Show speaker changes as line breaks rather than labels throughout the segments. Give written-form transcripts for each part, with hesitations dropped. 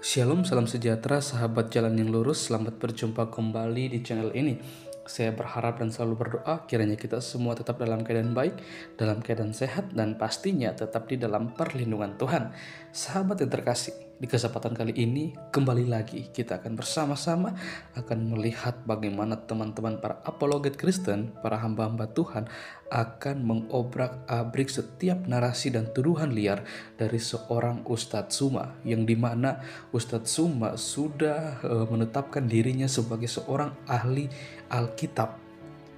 Shalom, salam sejahtera, sahabat jalan yang lurus. Selamat berjumpa kembali di channel ini. Saya berharap dan selalu berdoa kiranya kita semua tetap dalam keadaan baik, dalam keadaan sehat, dan pastinya tetap di dalam perlindungan Tuhan. Sahabat yang terkasih, di kesempatan kali ini kembali lagi kita akan bersama-sama akan melihat bagaimana teman-teman para apologet Kristen, para hamba-hamba Tuhan akan mengobrak-abrik setiap narasi dan tuduhan liar dari seorang Ustadz Suma, yang dimana Ustadz Suma sudah menetapkan dirinya sebagai seorang ahli Alkitab.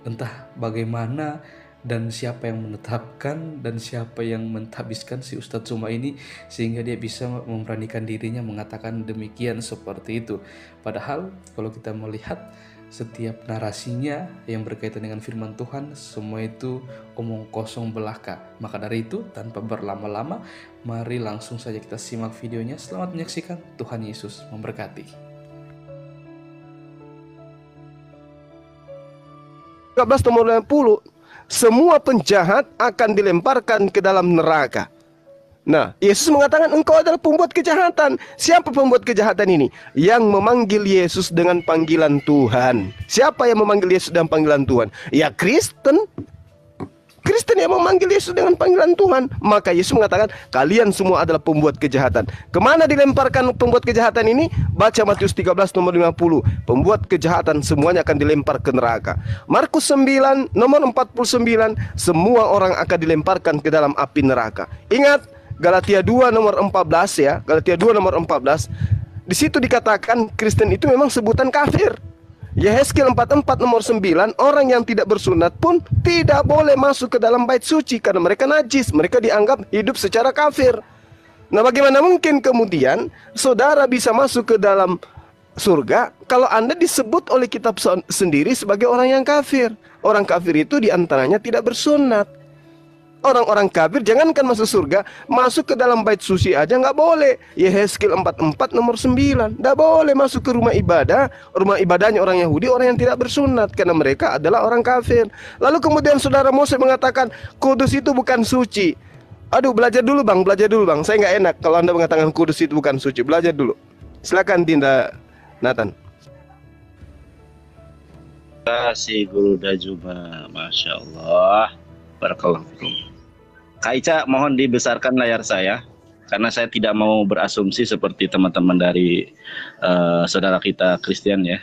Entah bagaimana dan siapa yang menetapkan dan siapa yang menthabiskan si Ustadz Suma ini sehingga dia bisa memberanikan dirinya mengatakan demikian seperti itu. Padahal kalau kita melihat setiap narasinya yang berkaitan dengan firman Tuhan, semua itu omong kosong belaka. Maka dari itu, tanpa berlama-lama, mari langsung saja kita simak videonya. Selamat menyaksikan, Tuhan Yesus memberkati.
13 nomor 50, semua penjahat akan dilemparkan ke dalam neraka. Nah, Yesus mengatakan engkau adalah pembuat kejahatan. Siapa pembuat kejahatan ini? Yang memanggil Yesus dengan panggilan Tuhan. Siapa yang memanggil Yesus dengan panggilan Tuhan? Ya Kristen. Kristen yang memanggil Yesus dengan panggilan Tuhan. Maka Yesus mengatakan kalian semua adalah pembuat kejahatan. Kemana dilemparkan pembuat kejahatan ini? Baca Matius 13 nomor 50. Pembuat kejahatan semuanya akan dilempar ke neraka. Markus 9 nomor 49. Semua orang akan dilemparkan ke dalam api neraka. Ingat Galatia 2 nomor 14 ya. Galatia 2 nomor 14. Di situ dikatakan Kristen itu memang sebutan kafir. Yehezkiel 44 nomor 9, orang yang tidak bersunat pun tidak boleh masuk ke dalam bait suci karena mereka najis, mereka dianggap hidup secara kafir. Nah, bagaimana mungkin kemudian saudara bisa masuk ke dalam surga kalau Anda disebut oleh kitab sendiri sebagai orang yang kafir? Orang kafir itu diantaranya tidak bersunat. Orang-orang kafir jangankan masuk surga, masuk ke dalam bait suci aja nggak boleh. Yehezkiel 44 nomor 9, nggak boleh masuk ke rumah ibadah. Rumah ibadahnya orang Yahudi, orang yang tidak bersunat, karena mereka adalah orang kafir. Lalu kemudian saudara Mose mengatakan kudus itu bukan suci. Aduh, belajar dulu bang, saya nggak enak kalau Anda mengatakan kudus itu bukan suci. Belajar dulu. Silakan Dinda Nathan.
Terima kasih Guru Dajuma, Masya Allah. Barakallahu fikum. Kak Ica, mohon dibesarkan layar saya karena saya tidak mau berasumsi seperti teman-teman dari saudara kita Kristen ya.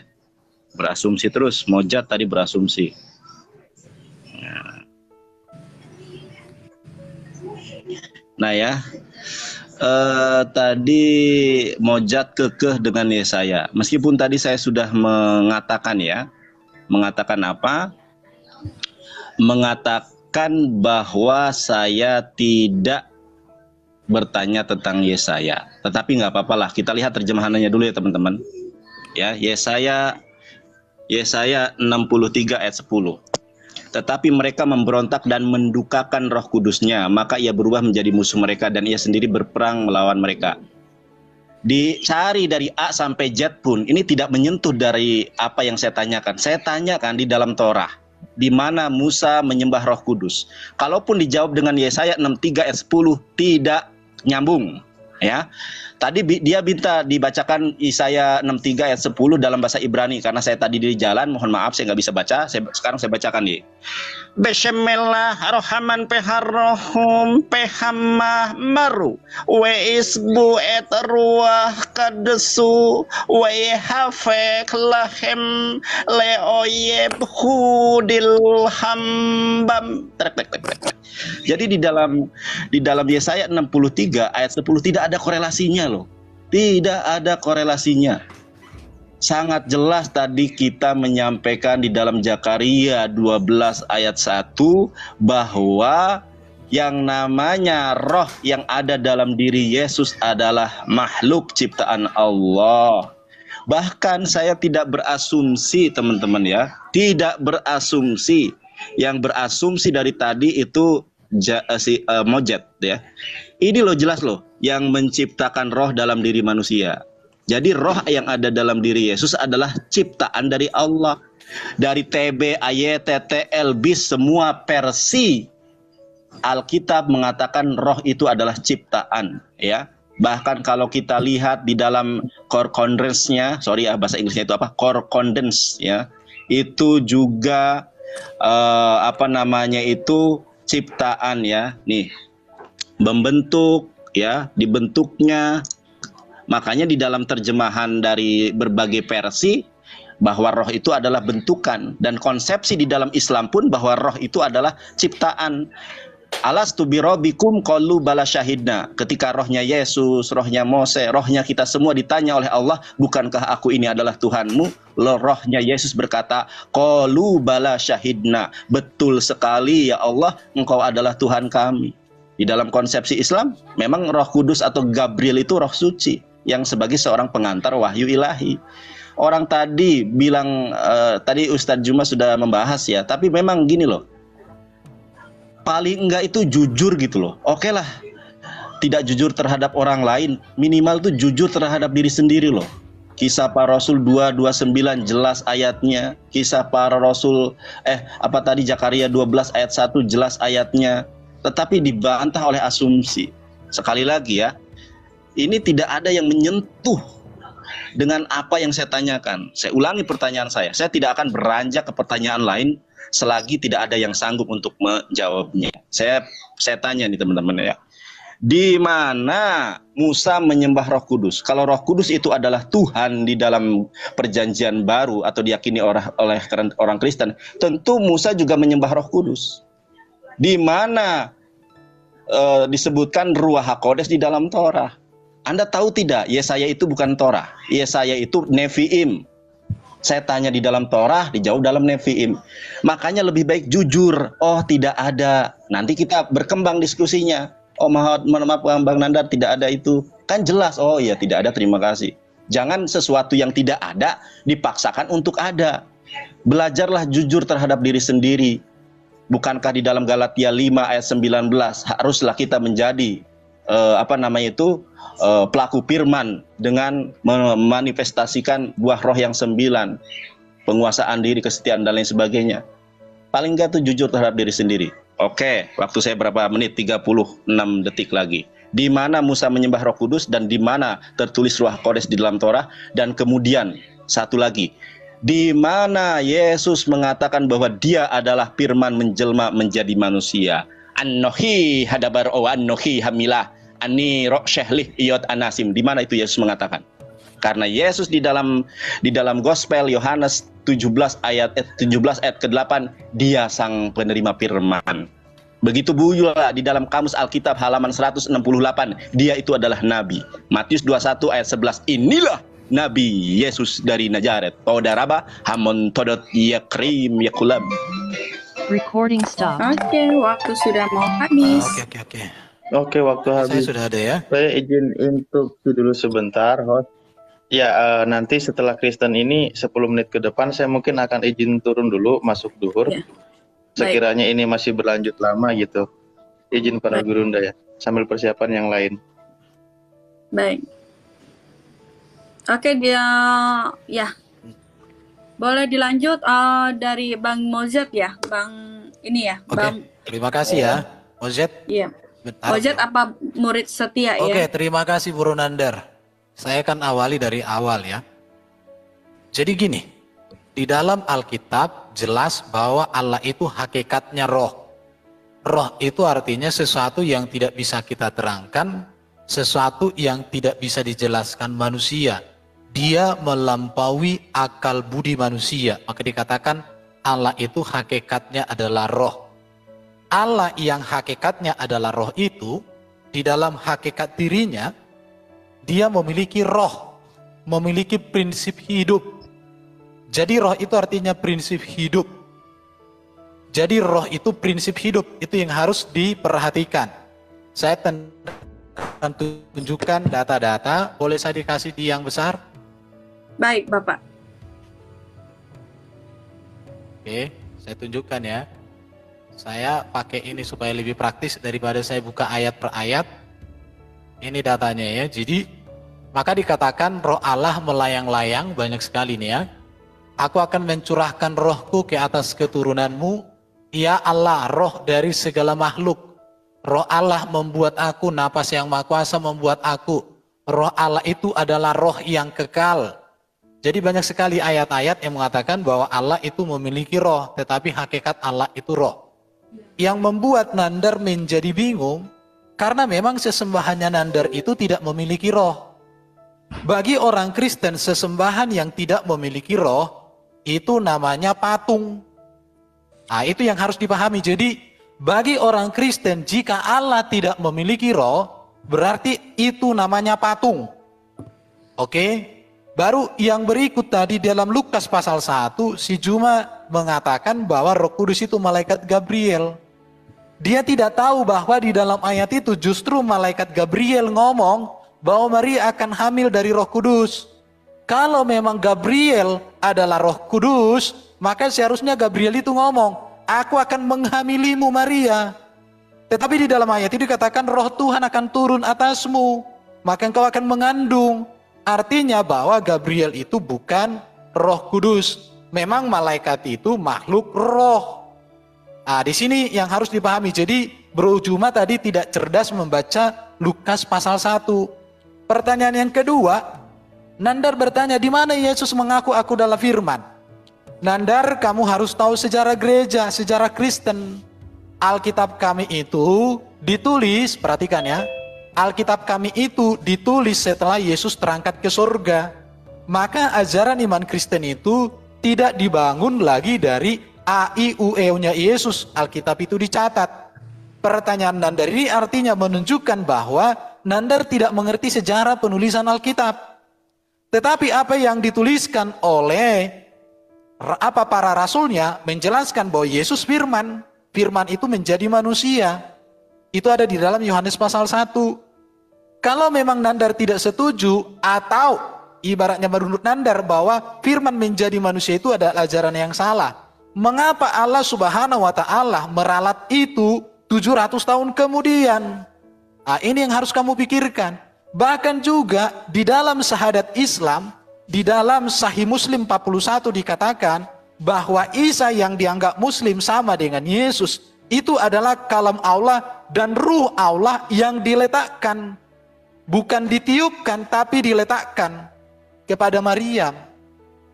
Berasumsi terus, Mojat tadi berasumsi. Nah ya, tadi Mojat kekeh dengan Yesaya. Meskipun tadi saya sudah mengatakan ya, mengatakan apa? Mengatakan bahwa saya tidak bertanya tentang Yesaya, tetapi nggak apa-apa lah, kita lihat terjemahannya dulu ya teman-teman. Ya, Yesaya 63 ayat 10. Tetapi mereka memberontak dan mendukakan Roh Kudusnya, maka ia berubah menjadi musuh mereka dan ia sendiri berperang melawan mereka. Dicari dari A sampai Z pun ini tidak menyentuh dari apa yang saya tanyakan. Saya tanyakan di dalam Torah, di mana Musa menyembah Roh Kudus. Kalaupun dijawab dengan Yesaya 63 ayat 10 tidak nyambung ya. Tadi dia minta dibacakan Yesaya 63 ayat 10 dalam bahasa Ibrani karena saya tadi di jalan, mohon maaf saya nggak bisa baca. Sekarang saya bacakan nih. Bismillahirrahmanirrahim peharrohum pehamah maru we isbu et ruah kadesu we hafek lahem leoyeb hudil hambam. Jadi di dalam Yesaya 63 ayat 10 tidak ada korelasinya loh. Tidak ada korelasinya. Sangat jelas tadi kita menyampaikan di dalam Zakaria 12 ayat 1 bahwa yang namanya roh yang ada dalam diri Yesus adalah makhluk ciptaan Allah. Bahkan saya tidak berasumsi teman-teman ya, tidak berasumsi. Yang berasumsi dari tadi itu Mojet ya. Ini loh jelas loh yang menciptakan roh dalam diri manusia. Jadi roh yang ada dalam diri Yesus adalah ciptaan dari Allah. Dari TB, AYT, TL, BIS, semua versi Alkitab mengatakan roh itu adalah ciptaan ya. Bahkan kalau kita lihat di dalam concordance-nya, sorry ya bahasa Inggrisnya itu apa? Concordance ya. Itu juga itu ciptaan ya. Nih, membentuk ya, dibentuknya. Makanya di dalam terjemahan dari berbagai versi bahwa roh itu adalah bentukan, dan konsepsi di dalam Islam pun bahwa roh itu adalah ciptaan. Alastu birabbikum qalu bala syahidna. Ketika rohnya Yesus, rohnya Mose, rohnya kita semua ditanya oleh Allah, bukankah aku ini adalah Tuhanmu? Rohnya Yesus berkata, qalu bala syahidna. Betul sekali ya Allah, engkau adalah Tuhan kami. Di dalam konsepsi Islam, memang Roh Kudus atau Gabriel itu roh suci yang sebagai seorang pengantar wahyu ilahi. Orang tadi bilang, tadi Ustadz Juma sudah membahas ya, tapi memang gini loh, paling enggak itu jujur gitu loh. Oke lah, tidak jujur terhadap orang lain, minimal itu jujur terhadap diri sendiri loh. Kisah Para Rasul 2:29 jelas ayatnya. Kisah Para Rasul Zakaria 12 ayat 1 jelas ayatnya. Tetapi dibantah oleh asumsi. Sekali lagi ya, ini tidak ada yang menyentuh dengan apa yang saya tanyakan. Saya ulangi pertanyaan saya tidak akan beranjak ke pertanyaan lain selagi tidak ada yang sanggup untuk menjawabnya. Saya tanya nih teman-teman ya. Di mana Musa menyembah Roh Kudus? Kalau Roh Kudus itu adalah Tuhan di dalam Perjanjian Baru atau diyakini oleh orang Kristen, tentu Musa juga menyembah Roh Kudus. Di mana disebutkan Ruach HaKodes di dalam Torah? Anda tahu tidak? Yesaya itu bukan Torah. Yesaya itu Nevi'im. Saya tanya di dalam Torah, dijawab dalam Nevi'im. Makanya lebih baik jujur. Oh, tidak ada. Nanti kita berkembang diskusinya. Oh, maaf Bang Nandar, tidak ada itu. Kan jelas. Oh iya, tidak ada, terima kasih. Jangan sesuatu yang tidak ada dipaksakan untuk ada. Belajarlah jujur terhadap diri sendiri. Bukankah di dalam Galatia 5 ayat 19 haruslah kita menjadi pelaku firman dengan memanifestasikan buah roh yang 9, penguasaan diri, kesetiaan dan lain sebagainya. Paling enggak tuh jujur terhadap diri sendiri. Oke, waktu saya berapa menit? 36 detik lagi. Di mana Musa menyembah Roh Kudus dan di mana tertulis Ruach Kodes di dalam Torah, dan kemudian satu lagi, di mana Yesus mengatakan bahwa dia adalah firman menjelma menjadi manusia. Annohi hadabar o annohi hamilah ani roh syehlih iyot anasim. Di mana itu Yesus mengatakan? Karena Yesus di dalam Gospel Yohanes 17 ayat ke-8, dia sang penerima firman. Begitu pula di dalam Kamus Alkitab halaman 168, dia itu adalah nabi. Matius 21 ayat 11, inilah Nabi Yesus dari Nazaret. Paudaraba hamon todot yakrim yakulam.
Recording stop.
Oke, waktu sudah mau habis.
Oke, waktu habis.
Saya sudah ada ya.
Saya izin interupsi dulu sebentar, host. Ya, nanti setelah Kristen ini 10 menit ke depan saya mungkin akan izin turun dulu masuk duhur. Ya. Sekiranya ini masih berlanjut lama gitu. Izin para gurunda ya, sambil persiapan yang lain.
Baik. Oke, dia ya. Boleh dilanjut dari Bang Mozet ya, Bang ini ya,
Oke,
Bang.
terima kasih ya, Mozet.
Iya.
Bentar,
Mozet apa murid setia ya?
Oke, terima kasih Bro Nandar. Saya akan awali dari awal ya. Jadi gini, di dalam Alkitab jelas bahwa Allah itu hakikatnya roh. Roh itu artinya sesuatu yang tidak bisa kita terangkan, sesuatu yang tidak bisa dijelaskan manusia. Dia melampaui akal budi manusia. Maka dikatakan Allah itu hakikatnya adalah roh. Allah yang hakikatnya adalah roh itu, di dalam hakikat dirinya, dia memiliki roh, memiliki prinsip hidup. Jadi roh itu artinya prinsip hidup. Jadi roh itu prinsip hidup, itu yang harus diperhatikan. Saya akan tunjukkan data-data, boleh saya dikasih di yang besar?
Baik, Bapak.
Oke, saya tunjukkan ya. Saya pakai ini supaya lebih praktis daripada saya buka ayat per ayat. Ini datanya ya. Jadi maka dikatakan roh Allah melayang-layang, banyak sekali nih ya. Aku akan mencurahkan rohku ke atas keturunanmu. Ya Allah, roh dari segala makhluk. Roh Allah membuat aku, napas yang maha kuasa membuat aku. roh Allah itu adalah roh yang kekal. Jadi banyak sekali ayat-ayat yang mengatakan bahwa Allah itu memiliki roh, tetapi hakikat Allah itu roh. Yang membuat Nandar menjadi bingung, karena memang sesembahannya Nandar itu tidak memiliki roh. Bagi orang Kristen, sesembahan yang tidak memiliki roh, itu namanya patung. Nah, itu yang harus dipahami. Jadi, bagi orang Kristen, jika Allah tidak memiliki roh, berarti itu namanya patung. Oke? Baru yang berikut tadi dalam Lukas pasal 1, si Juma mengatakan bahwa Roh Kudus itu malaikat Gabriel. Dia tidak tahu bahwa di dalam ayat itu justru malaikat Gabriel ngomong bahwa Maria akan hamil dari Roh Kudus. Kalau memang Gabriel adalah Roh Kudus, maka seharusnya Gabriel itu ngomong, aku akan menghamilimu Maria. Tetapi di dalam ayat itu dikatakan Roh Tuhan akan turun atasmu, maka engkau akan mengandung. Artinya bahwa Gabriel itu bukan Roh Kudus. Memang malaikat itu makhluk roh. Nah, di sini yang harus dipahami. Jadi Bro Juma tadi tidak cerdas membaca Lukas pasal 1. Pertanyaan yang kedua, Nandar bertanya, di mana Yesus mengaku aku adalah firman? Nandar, kamu harus tahu sejarah gereja, sejarah Kristen. Alkitab kami itu ditulis, perhatikan ya, Alkitab kami itu ditulis setelah Yesus terangkat ke surga. Maka ajaran iman Kristen itu tidak dibangun lagi dari A-I-U-E-nya Yesus. Alkitab itu dicatat. Pertanyaan Nandar ini artinya menunjukkan bahwa Nandar tidak mengerti sejarah penulisan Alkitab. Tetapi apa yang dituliskan oleh para rasulnya menjelaskan bahwa Yesus firman. Firman itu menjadi manusia. Itu ada di dalam Yohanes pasal 1. Kalau memang Nandar tidak setuju atau ibaratnya menurut Nandar bahwa firman menjadi manusia itu adalah ajaran yang salah, mengapa Allah Subhanahu wa taala meralat itu 700 tahun kemudian? Nah, ini yang harus kamu pikirkan. Bahkan juga di dalam syahadat Islam, di dalam Sahih Muslim 41 dikatakan bahwa Isa yang dianggap Muslim sama dengan Yesus itu adalah kalam Allah dan ruh Allah yang diletakkan. Bukan ditiupkan tapi diletakkan kepada Maryam.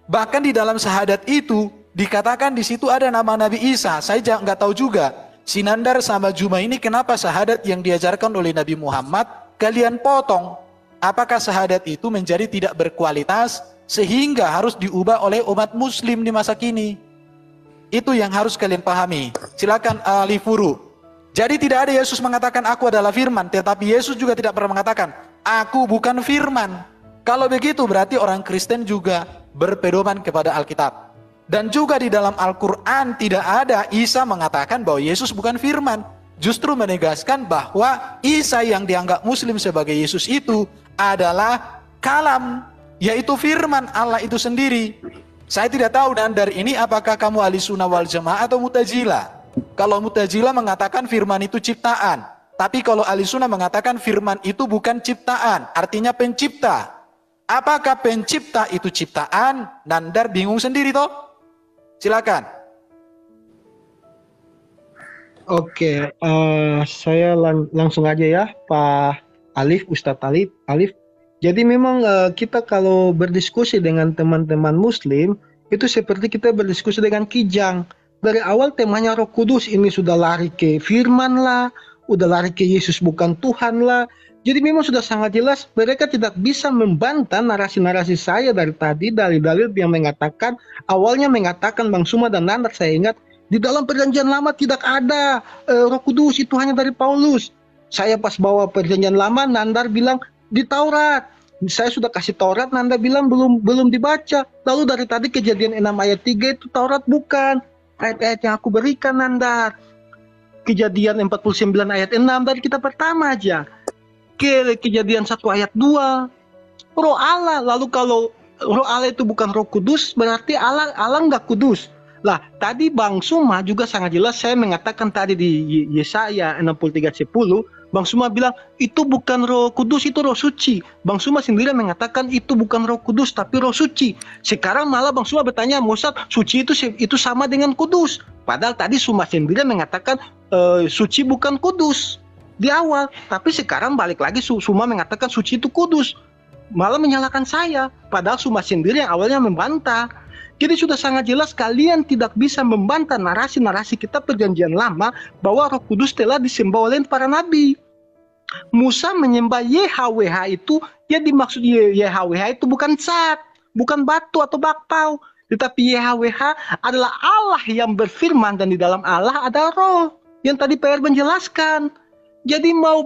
Bahkan di dalam syahadat itu dikatakan di situ ada nama Nabi Isa. Saya nggak tahu juga si Nandar sama Juma ini kenapa syahadat yang diajarkan oleh Nabi Muhammad kalian potong. Apakah syahadat itu menjadi tidak berkualitas sehingga harus diubah oleh umat muslim di masa kini? Itu yang harus kalian pahami. Silakan Ali Furu. Jadi tidak ada Yesus mengatakan aku adalah firman, tetapi Yesus juga tidak pernah mengatakan aku bukan firman. Kalau begitu berarti orang Kristen juga berpedoman kepada Alkitab. Dan juga di dalam Al-Quran tidak ada Isa mengatakan bahwa Yesus bukan firman. Justru menegaskan bahwa Isa yang dianggap Muslim sebagai Yesus itu adalah kalam, yaitu firman Allah itu sendiri. Saya tidak tahu dan dari ini apakah kamu ahli sunnah wal jamaah atau mutajilah. Kalau mutajilah mengatakan firman itu ciptaan, tapi kalau ahli sunnah mengatakan firman itu bukan ciptaan, artinya pencipta. Apakah pencipta itu ciptaan? Nandar bingung sendiri toh. Silakan.
Oke, saya langsung aja ya Pak Alif, Ustadz Alif. Jadi memang kita kalau berdiskusi dengan teman-teman Muslim itu seperti kita berdiskusi dengan kijang. Dari awal temanya Roh Kudus, ini sudah lari ke firman lah, udah lari ke Yesus bukan Tuhan lah. Jadi memang sudah sangat jelas mereka tidak bisa membantah narasi-narasi saya dari tadi, dalil-dalil yang mengatakan, awalnya mengatakan Bang Suma dan Nandar, saya ingat di dalam perjanjian lama tidak ada Roh Kudus, itu hanya dari Paulus. Saya pas bawa perjanjian lama, Nandar bilang di Taurat. Saya sudah kasih Taurat, Nandar bilang belum dibaca. Lalu dari tadi Kejadian 6 ayat 3 itu Taurat bukan. Ayat-ayat yang aku berikan Nandar. Kejadian 49 ayat 6 dari kitab pertama aja. Kejadian 1 ayat 2. Roh Allah. Lalu kalau Roh Allah itu bukan Roh Kudus, berarti Allah nggak kudus. Lah, tadi Bang Suma juga sangat jelas saya mengatakan tadi di Yesaya 63:10, Bang Suma bilang itu bukan Roh Kudus, itu Roh Suci. Bang Suma sendiri mengatakan itu bukan Roh Kudus tapi Roh Suci. Sekarang malah Bang Suma bertanya, Ustaz, suci itu sama dengan kudus. Padahal tadi Suma sendiri mengatakan suci bukan kudus. di awal. Tapi sekarang balik lagi Suma mengatakan suci itu kudus, malah menyalahkan saya, padahal Suma sendiri yang awalnya membantah. Jadi sudah sangat jelas kalian tidak bisa membantah narasi-narasi kita perjanjian lama bahwa Roh Kudus telah disembah oleh para nabi. Musa menyembah YHWH itu, ya dimaksud YHWH itu bukan cat, bukan batu atau bakpao, tetapi YHWH adalah Allah yang berfirman, dan di dalam Allah ada roh, yang tadi PR menjelaskan. Jadi mau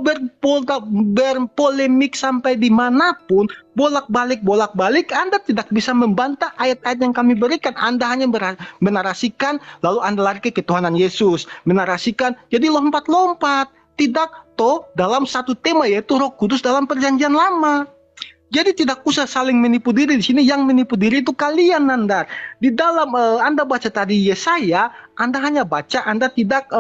berpolemik sampai dimanapun, bolak-balik, Anda tidak bisa membantah ayat-ayat yang kami berikan. Anda hanya menarasikan, lalu Anda lari ke ketuhanan Yesus. Menarasikan, jadi lompat-lompat. Tidak toh dalam satu tema, yaitu Roh Kudus dalam perjanjian lama. Jadi tidak usah saling menipu diri di sini. Yang menipu diri itu kalian, Nandar. Di dalam Anda baca tadi Yesaya, Anda hanya baca, Anda tidak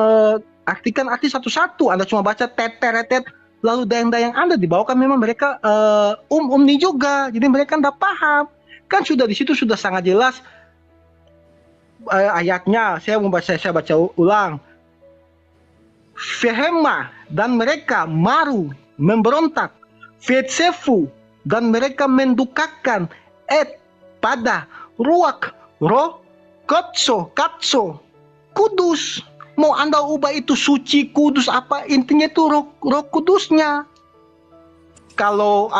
artikan arti satu-satu. Anda cuma baca teteretet, lalu dayang-dayang Anda dibawakan, memang mereka umni juga, jadi mereka tidak paham. Kan sudah di situ sudah sangat jelas ayatnya. Saya baca ulang. Fehema, dan mereka maru, memberontak. Fetsefu, dan mereka mendukakan. Pada ruak, roh, katso, kudus. Mau Anda ubah itu suci, kudus, apa intinya itu roh kudusnya. Kalau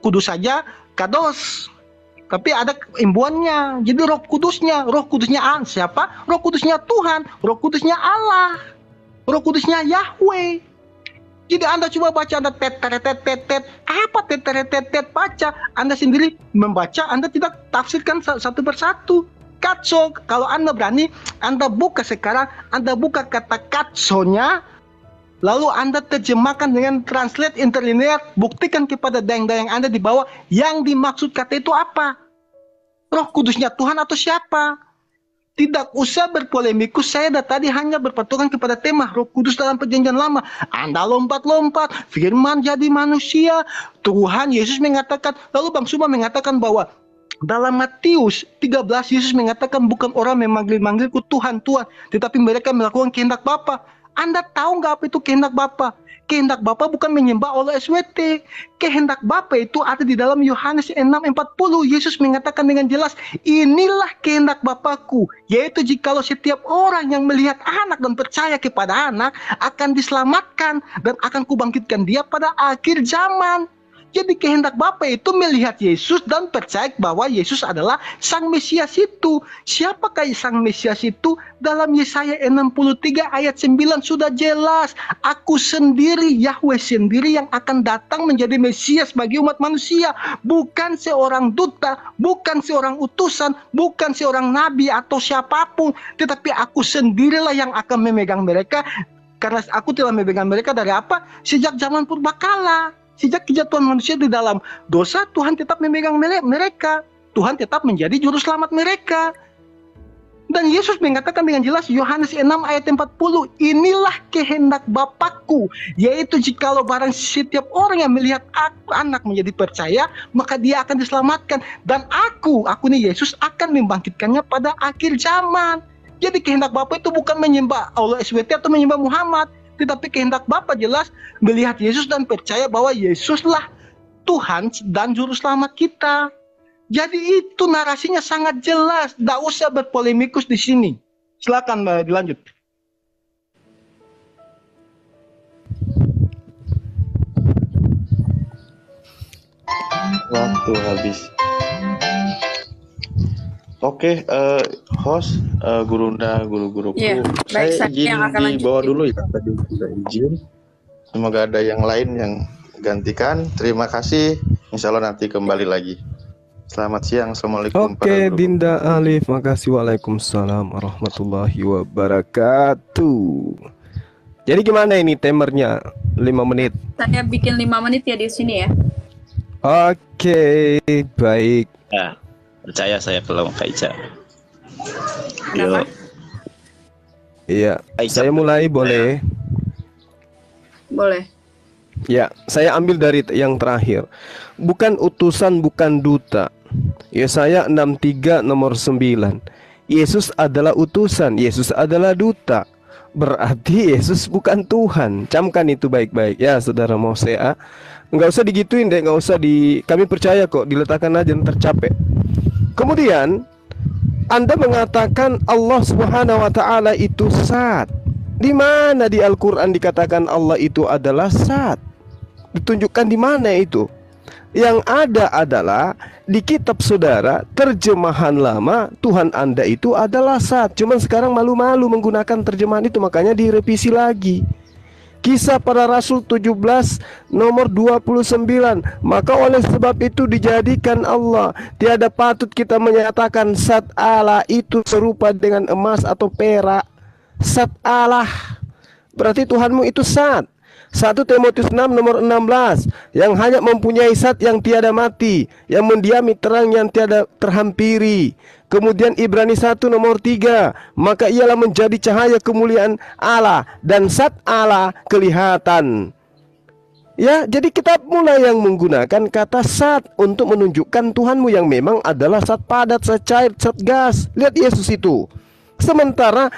kudus saja kados, tapi ada imbuannya. Jadi roh kudusnya siapa? Roh kudusnya Tuhan, roh kudusnya Allah, roh kudusnya Yahweh. Jadi Anda coba baca, Anda teteretet, apa teteretet, baca. Anda sendiri membaca, Anda tidak tafsirkan satu persatu. Katso, kalau Anda berani, Anda buka sekarang, Anda buka kata katsonya, lalu Anda terjemahkan dengan translate interlinear, buktikan kepada dayang-dayang Anda di bawah, yang dimaksud kata itu apa? Roh Kudusnya Tuhan atau siapa? Tidak usah berpolemikus, saya tadi hanya berpatokan kepada tema Roh Kudus dalam perjanjian lama. Anda lompat-lompat, firman jadi manusia, Tuhan Yesus mengatakan, lalu Bang Suma mengatakan bahwa dalam Matius 13, Yesus mengatakan bukan orang memanggil-manggilku Tuhan, Tuhan, tetapi mereka melakukan kehendak Bapa. Anda tahu nggak apa itu kehendak Bapa? Kehendak Bapa bukan menyembah Allah SWT. Kehendak Bapa itu ada di dalam Yohanes 6:40. Yesus mengatakan dengan jelas, inilah kehendak Bapakku, yaitu jikalau setiap orang yang melihat anak dan percaya kepada anak akan diselamatkan, dan akan kubangkitkan dia pada akhir zaman. Jadi kehendak Bapa itu melihat Yesus dan percaya bahwa Yesus adalah Sang Mesias itu. Siapakah Sang Mesias itu? Dalam Yesaya 63 ayat 9 sudah jelas. Aku sendiri, Yahweh sendiri yang akan datang menjadi Mesias bagi umat manusia. Bukan seorang duta, bukan seorang utusan, bukan seorang nabi atau siapapun. Tetapi aku sendirilah yang akan memegang mereka. Karena aku telah memegang mereka dari apa? Sejak zaman purbakala. Sejak kejatuhan manusia di dalam dosa, Tuhan tetap memegang mereka. Tuhan tetap menjadi juru selamat mereka. Dan Yesus mengatakan dengan jelas, Yohanes 6 ayat 40, inilah kehendak Bapakku, yaitu jikalau barang setiap orang yang melihat anak menjadi percaya, maka dia akan diselamatkan. Dan aku nih Yesus akan membangkitkannya pada akhir zaman. Jadi kehendak Bapa itu bukan menyembah Allah SWT atau menyembah Muhammad, tetapi kehendak Bapa jelas melihat Yesus dan percaya bahwa Yesuslah Tuhan dan Juru Selamat kita. Jadi itu narasinya sangat jelas, tidak usah berpolemikus di sini. Silakan dilanjut.
Waktu habis. Oke, host, Gurunda, guru-guruku, saya izin dibawa dulu ya, tadi sudah izin. Semoga ada yang lain yang gantikan. Terima kasih, insya Allah nanti kembali lagi. Selamat siang, Assalamualaikum.
Oke, Dinda Alif, makasih. Waalaikumsalam warahmatullahi wabarakatuh. Jadi gimana ini timernya? 5 menit.
Saya bikin 5 menit ya di sini ya.
Oke, baik.
Ya, percaya saya kalau Kak Ica.
Kenapa?
Iya, saya mulai boleh?
Boleh.
Ya, saya ambil dari yang terakhir. Bukan utusan, bukan duta. Yesaya 63 nomor 9. Yesus adalah utusan, Yesus adalah duta. berarti Yesus bukan Tuhan. Camkan itu baik-baik ya, saudara Mosea. Nggak usah digituin deh, nggak usah kami percaya kok, diletakkan aja ntar capek. Kemudian Anda mengatakan Allah Subhanahu wa taala itu Zat. Di mana di Al-Qur'an dikatakan Allah itu adalah Zat? Ditunjukkan di mana itu? Yang ada adalah di kitab saudara, terjemahan lama Tuhan Anda itu adalah Zat. Cuman sekarang malu-malu menggunakan terjemahan itu, makanya direvisi lagi. Kisah Para Rasul 17 nomor 29. Maka oleh sebab itu dijadikan Allah, tiada patut kita menyatakan Zat Allah itu serupa dengan emas atau perak. Zat Allah berarti Tuhanmu itu Zat. 1 Timotius 6 nomor 16, yang hanya mempunyai zat yang tiada mati, yang mendiami terang yang tiada terhampiri. Kemudian Ibrani 1 nomor 3, maka ialah menjadi cahaya kemuliaan Allah dan zat Allah kelihatan. Ya, jadi kita mulai yang menggunakan kata zat untuk menunjukkan Tuhanmu yang memang adalah zat padat, zat cair, zat gas. Lihat Yesus itu. Sementara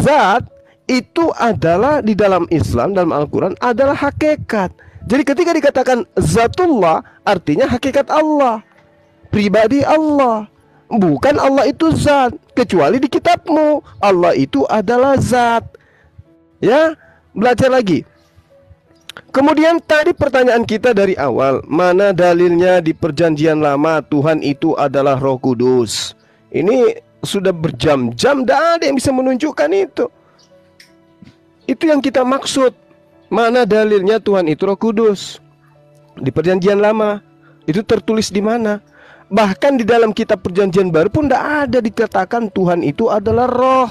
zat itu adalah di dalam Islam, dalam Al-Quran adalah hakikat. Jadi ketika dikatakan zatullah, artinya hakikat Allah, pribadi Allah. Bukan Allah itu zat, kecuali di kitabmu Allah itu adalah zat. Ya, belajar lagi. Kemudian tadi pertanyaan kita dari awal, mana dalilnya di perjanjian lama Tuhan itu adalah Roh Kudus? Ini sudah berjam-jam, tidak ada yang bisa menunjukkan itu. Itu yang kita maksud. Mana dalilnya Tuhan itu Roh Kudus? Di perjanjian lama itu tertulis di mana? Bahkan di dalam kitab perjanjian baru pun tidak ada dikatakan Tuhan itu adalah roh.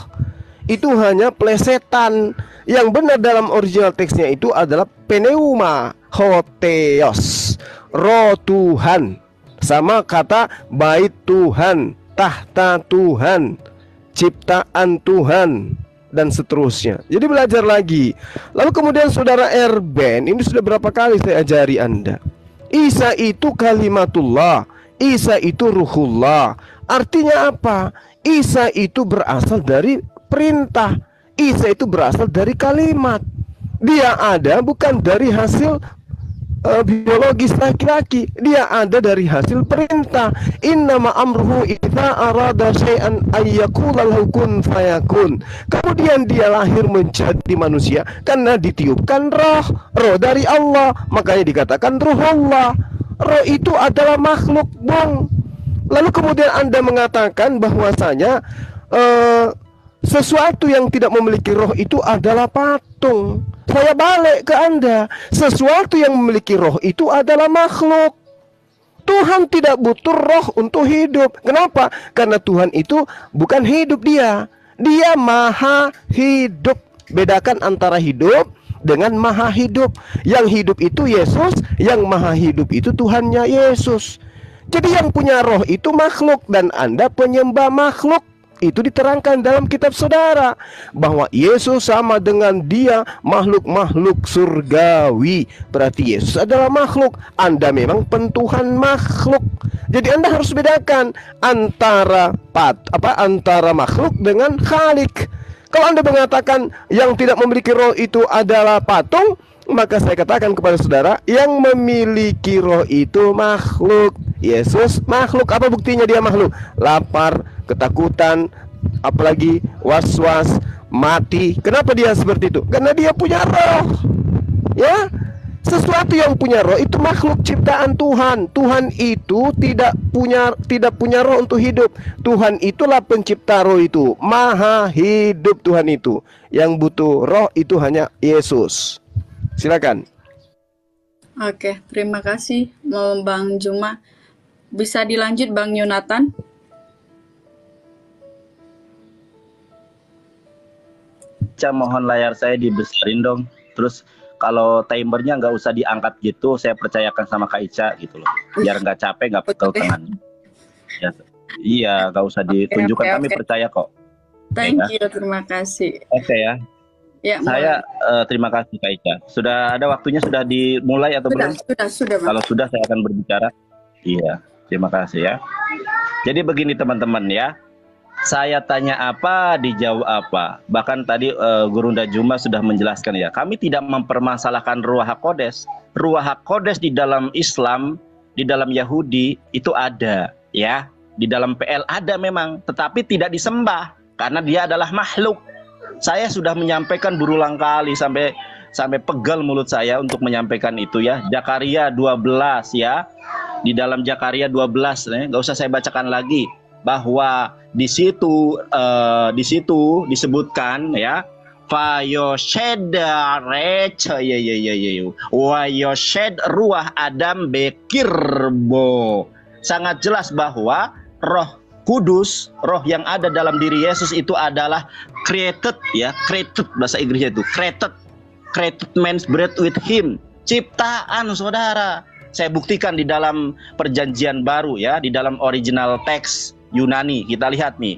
Itu hanya plesetan. Yang benar dalam original teksnya itu adalah pneuma, hotheos, roh Tuhan. Sama kata bait Tuhan, tahta Tuhan, ciptaan Tuhan, dan seterusnya. Jadi belajar lagi. Lalu kemudian saudara Erben, ini sudah berapa kali saya ajari Anda, Isa itu kalimatullah, Isa itu ruhullah. Artinya apa? Isa itu berasal dari perintah, Isa itu berasal dari kalimat. Dia ada bukan dari hasil biologis laki-laki, dia ada dari hasil perintah. Innama amruhu idza arada syai'an ayyaqula lahu kun fayakun. Kemudian dia lahir menjadi manusia karena ditiupkan roh dari Allah, makanya dikatakan ruhullah. Roh itu adalah makhluk, Bung. Lalu kemudian Anda mengatakan bahwasanya sesuatu yang tidak memiliki roh itu adalah patung. Saya balik ke Anda, sesuatu yang memiliki roh itu adalah makhluk. Tuhan tidak butuh roh untuk hidup. Kenapa? Karena Tuhan itu bukan hidup, dia maha hidup. Bedakan antara hidup dengan maha hidup. Yang hidup itu Yesus, yang maha hidup itu Tuhannya Yesus. Jadi yang punya roh itu makhluk, dan Anda penyembah makhluk. Itu diterangkan dalam kitab saudara bahwa Yesus sama dengan dia makhluk-makhluk surgawi. Berarti Yesus adalah makhluk, Anda memang pentuhan makhluk. Jadi Anda harus bedakan antara antara makhluk dengan khalik. Kalau Anda mengatakan yang tidak memiliki roh itu adalah patung, maka saya katakan kepada saudara, yang memiliki roh itu makhluk. Yesus makhluk. Apa buktinya dia makhluk? Lapar, ketakutan, apalagi was-was, mati. Kenapa dia seperti itu? Karena dia punya roh. Ya, sesuatu yang punya roh itu makhluk ciptaan Tuhan. Tuhan itu tidak punya roh untuk hidup. Tuhan itulah pencipta roh itu, maha hidup Tuhan itu. Yang butuh roh itu hanya Yesus. Silakan.
Oke, terima kasih Bang Juma. Bisa dilanjut Bang Yonatan?
Mohon layar saya dibesarin dong. Terus kalau timernya nggak usah diangkat gitu, saya percayakan sama Kak Ica gitu loh. Biar nggak capek, nggak pegel tangannya. Ya, iya, nggak usah ditunjukkan, kami percaya kok.
Thank you, terima kasih.
Oke ya.
Ya,
saya terima kasih Kak Ica. Sudah ada waktunya, sudah dimulai atau belum?
Sudah.
Kalau sudah saya akan berbicara. Iya, terima kasih ya. Jadi begini teman-teman ya. Saya tanya apa, dijawab apa. Bahkan tadi Guru Juma sudah menjelaskan ya. Kami tidak mempermasalahkan Ruach HaKodes. Ruach HaKodes di dalam Islam, di dalam Yahudi itu ada, ya. Di dalam PL ada memang, tetapi tidak disembah karena dia adalah makhluk. Saya sudah menyampaikan berulang kali sampai pegal mulut saya untuk menyampaikan itu ya. Zakaria 12 ya. Di dalam Zakaria 12 nggak usah saya bacakan lagi, bahwa di situ disebutkan ya, Fayoshed Wayoshed Ruach Adam Bekirbo. Sangat jelas bahwa Roh Kudus, roh yang ada dalam diri Yesus itu adalah created ya, created bahasa Inggrisnya itu created man's breath with him, ciptaan saudara. Saya buktikan di dalam perjanjian baru ya, di dalam original teks Yunani. Kita lihat nih,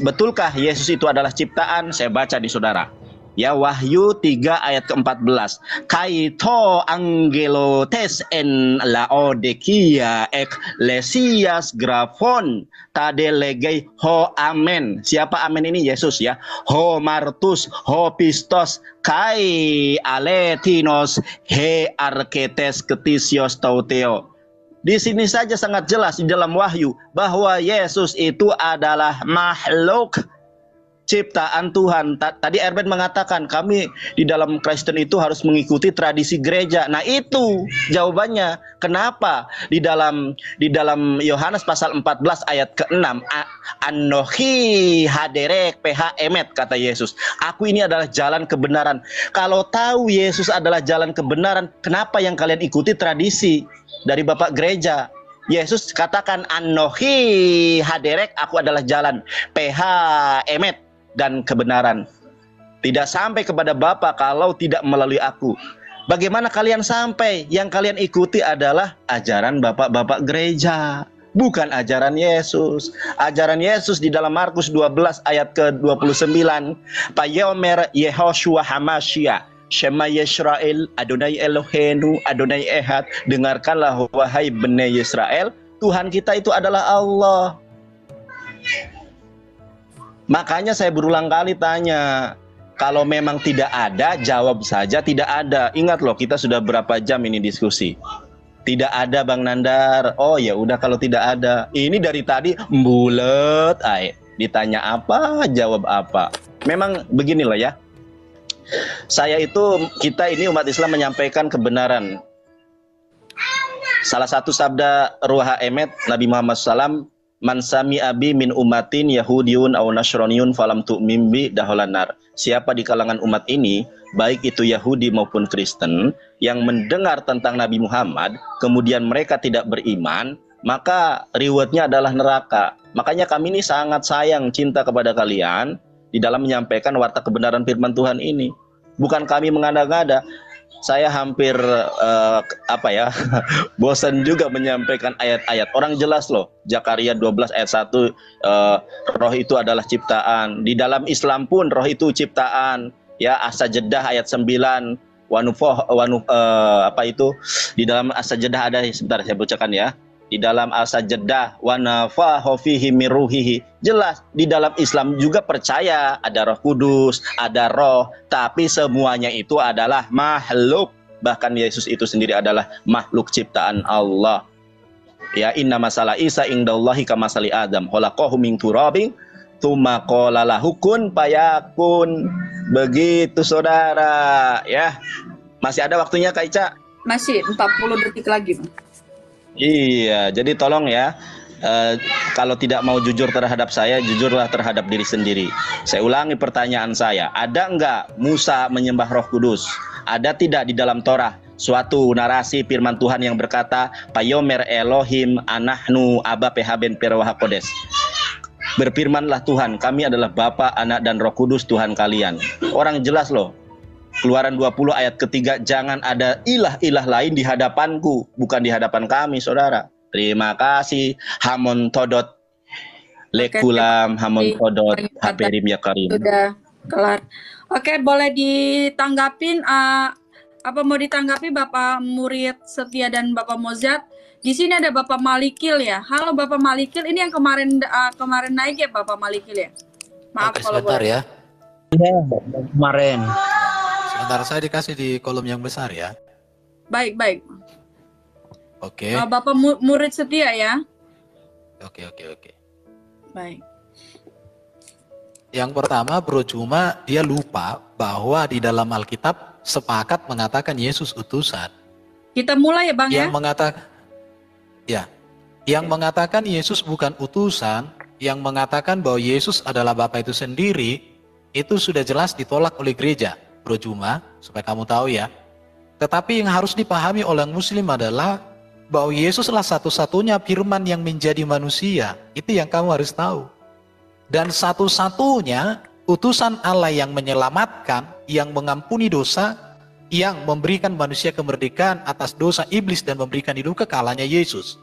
betulkah Yesus itu adalah ciptaan? Saya baca di saudara. Ya, Wahyu 3 ayat ke-14. Kaito angelo tes en laodikia eklesias grafon tade legei ho amen. Siapa amen ini? Yesus ya. Ho martus ho pistos kai aletinos he arketes ketisios tauteo. Di sini saja sangat jelas di dalam Wahyu bahwa Yesus itu adalah makhluk ciptaan Tuhan. Tadi Erben mengatakan kami di dalam Kristen itu harus mengikuti tradisi gereja. Nah itu jawabannya. Kenapa di dalam Yohanes pasal 14 ayat ke-6, Anohi haderek ph emet, kata Yesus. Aku ini adalah jalan kebenaran. Kalau tahu Yesus adalah jalan kebenaran, kenapa yang kalian ikuti tradisi dari Bapak gereja? Yesus katakan Anohi haderek, aku adalah jalan, ph emet, dan kebenaran. Tidak sampai kepada Bapa kalau tidak melalui aku. Bagaimana kalian sampai? Yang kalian ikuti adalah ajaran bapak-bapak gereja, bukan ajaran Yesus. Ajaran Yesus di dalam Markus 12 ayat ke-29. Payomer Yehoshua Hamasya, Shema Yisrael, Adonai Elohenu, Adonai Ehad. Dengarkanlah wahai Bnei Yisrael, Tuhan kita itu adalah Allah. Makanya saya berulang kali tanya, kalau memang tidak ada, jawab saja tidak ada. Ingat loh, kita sudah berapa jam ini diskusi. Tidak ada Bang Nandar. Oh ya udah kalau tidak ada. Ini dari tadi bulet, ditanya apa, jawab apa. Memang beginilah ya. Kita ini umat Islam menyampaikan kebenaran. Salah satu sabda Ruach Emet Nabi Muhammad SAW, Man sami abi min umatin Yahudiyun au Nasraniun falam tu'mim bi daholanar. Siapa di kalangan umat ini, baik itu Yahudi maupun Kristen, yang mendengar tentang Nabi Muhammad, kemudian mereka tidak beriman, maka rewardnya adalah neraka. Makanya kami ini sangat sayang, cinta kepada kalian di dalam menyampaikan warta kebenaran firman Tuhan ini. Bukan kami mengada-ngada. Saya hampir bosan juga menyampaikan ayat-ayat. Orang jelas loh, Zakaria 12 ayat 1, roh itu adalah ciptaan. Di dalam Islam pun roh itu ciptaan. Ya, As-Sajdah ayat 9, di dalam As-Sajdah ada, sebentar saya bacakan ya. Di dalam As-Sajdah wa nafahu fihi min ruhihi. Jelas di dalam Islam juga percaya ada Roh Kudus, ada roh, tapi semuanya itu adalah makhluk. Bahkan Yesus itu sendiri adalah makhluk ciptaan Allah. Ya, inna masalah Isa indallahi kamasali Adam, khalaqahu min turabin tsumma qala lahu kun fayakun. Begitu saudara, ya. Masih ada waktunya Kak Ica?
Masih 40 detik lagi.
Iya, jadi tolong ya, kalau tidak mau jujur terhadap saya, jujurlah terhadap diri sendiri. Saya ulangi pertanyaan saya, ada enggak Musa menyembah Roh Kudus? Ada tidak di dalam Torah suatu narasi firman Tuhan yang berkata, Payomer Elohim anahnu aba pehaben perwah kodes. Berfirmanlah Tuhan, kami adalah Bapa, Anak, dan Roh Kudus Tuhan kalian. Orang jelas loh. Keluaran 20 ayat ketiga, jangan ada ilah-ilah lain di hadapanku, bukan di hadapan kami, saudara. Terima kasih. Hamon todot lekulam, hamon todot haperim ya karim.
Sudah kelar. Oke, boleh ditanggapin, apa mau ditanggapi Bapak Murid Setia dan Bapak Mozart? Di sini ada Bapak Malikil ya. Halo Bapak Malikil, ini yang kemarin kemarin naik ya Bapak Malikil ya. Maaf
Oke,
kalau
sebentar
boleh.
ya.
Iya, kemarin.
Sebentar, saya dikasih di kolom yang besar ya.
Baik, baik.
Oke.
Bapak murid setia ya.
Oke.
Baik.
Yang pertama, Bro Juma dia lupa bahwa di dalam Alkitab sepakat mengatakan Yesus utusan.
Kita mulai ya Bang
Yang
ya.
mengatakan yang mengatakan Yesus bukan utusan, yang mengatakan bahwa Yesus adalah Bapa itu sendiri, itu sudah jelas ditolak oleh gereja, Bro Juma, supaya kamu tahu ya. Tetapi yang harus dipahami oleh Muslim adalah bahwa Yesuslah satu-satunya firman yang menjadi manusia. Itu yang kamu harus tahu. Dan satu-satunya utusan Allah yang menyelamatkan, yang mengampuni dosa, yang memberikan manusia kemerdekaan atas dosa iblis dan memberikan hidup kekal hanya Yesus.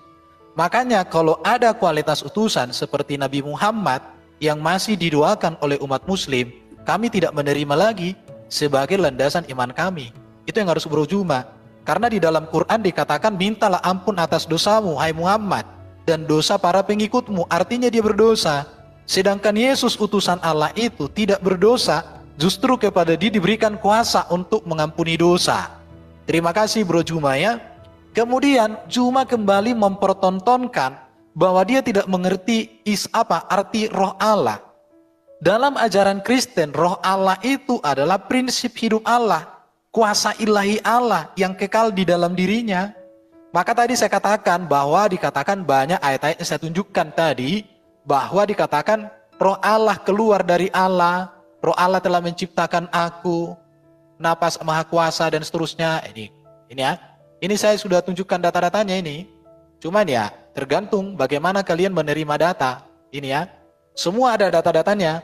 Makanya kalau ada kualitas utusan seperti Nabi Muhammad yang masih didoakan oleh umat muslim, kami tidak menerima lagi sebagai landasan iman kami. Itu yang harus Bro Juma. Karena di dalam Quran dikatakan, mintalah ampun atas dosamu, hai Muhammad, dan dosa para pengikutmu, artinya dia berdosa. Sedangkan Yesus utusan Allah itu tidak berdosa, justru kepada dia diberikan kuasa untuk mengampuni dosa. Terima kasih Bro Juma ya. Kemudian Juma kembali mempertontonkan bahwa dia tidak mengerti arti roh Allah. Dalam ajaran Kristen, roh Allah itu adalah prinsip hidup Allah, kuasa ilahi Allah yang kekal di dalam dirinya. Maka tadi saya katakan bahwa dikatakan banyak ayat-ayat yang saya tunjukkan tadi, bahwa dikatakan roh Allah keluar dari Allah, roh Allah telah menciptakan aku, napas maha kuasa dan seterusnya. Ini ya. Ini saya sudah tunjukkan data-datanya ini. Cuman ya, tergantung bagaimana kalian menerima data. Ini ya. Semua ada data-datanya.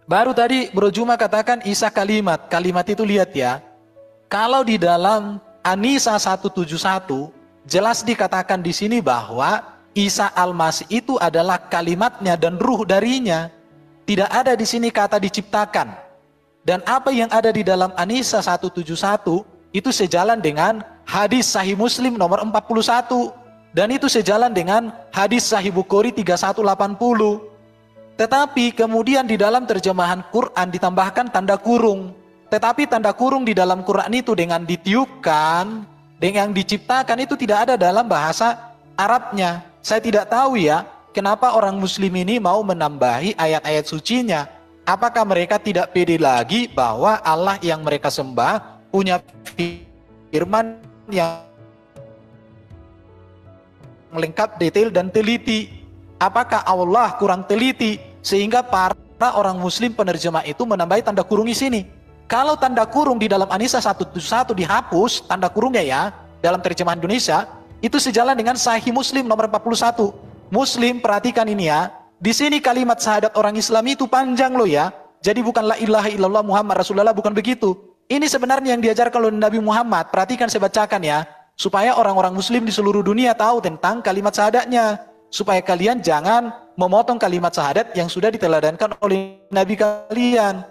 Baru tadi Bro Juma katakan Isa kalimat. Kalimat itu lihat ya. Kalau di dalam An-Nisa 171 jelas dikatakan di sini bahwa Isa Al-Masih itu adalah kalimatnya dan ruh darinya. Tidak ada di sini kata diciptakan. Dan apa yang ada di dalam An-Nisa 171 itu sejalan dengan hadis Sahih Muslim nomor 41. Dan itu sejalan dengan hadis Sahih Bukhari 3180. Tetapi kemudian di dalam terjemahan Quran ditambahkan tanda kurung. Tetapi tanda kurung di dalam Quran itu dengan ditiupkan, dengan diciptakan itu tidak ada dalam bahasa Arabnya. Saya tidak tahu ya, kenapa orang muslim ini mau menambahi ayat-ayat sucinya. Apakah mereka tidak pede lagi bahwa Allah yang mereka sembah punya firman yang lengkap, detail, dan teliti? Apakah Allah kurang teliti sehingga para orang muslim penerjemah itu menambahi tanda kurung di sini? Kalau tanda kurung di dalam An-Nisa 171 dihapus, tanda kurungnya ya, dalam terjemahan Indonesia, itu sejalan dengan Sahih Muslim nomor 41. Muslim, perhatikan ini ya. Di sini kalimat syahadat orang Islam itu panjang loh ya. Jadi bukan la ilaha illallah Muhammad Rasulullah, bukan begitu. Ini sebenarnya yang diajarkan oleh Nabi Muhammad. Perhatikan, saya bacakan ya. Supaya orang-orang muslim di seluruh dunia tahu tentang kalimat syahadatnya. Supaya kalian jangan memotong kalimat syahadat yang sudah diteladankan oleh Nabi kalian.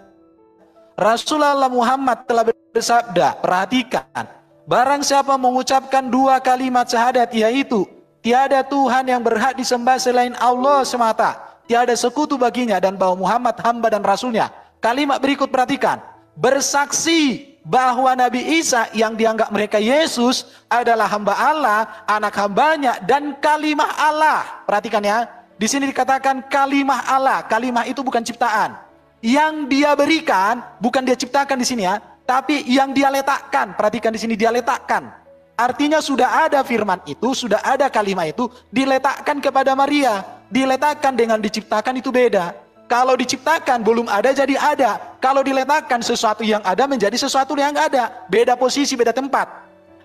Rasulullah Muhammad telah bersabda, perhatikan, barang siapa mengucapkan dua kalimat syahadat, yaitu tiada Tuhan yang berhak disembah selain Allah semata, tiada sekutu baginya, dan bahwa Muhammad hamba dan rasulnya. Kalimat berikut perhatikan, bersaksi bahwa Nabi Isa yang dianggap mereka Yesus adalah hamba Allah, anak hambanya, dan kalimah Allah. Perhatikan ya, di sini dikatakan kalimah Allah. Kalimah itu bukan ciptaan. Yang dia berikan, bukan dia ciptakan di sini ya, tapi yang dia letakkan. Perhatikan di sini, dia letakkan. Artinya sudah ada firman itu, sudah ada kalimat itu, diletakkan kepada Maria. Diletakkan dengan diciptakan itu beda. Kalau diciptakan belum ada jadi ada. Kalau diletakkan sesuatu yang ada menjadi sesuatu yang ada. Beda posisi, beda tempat.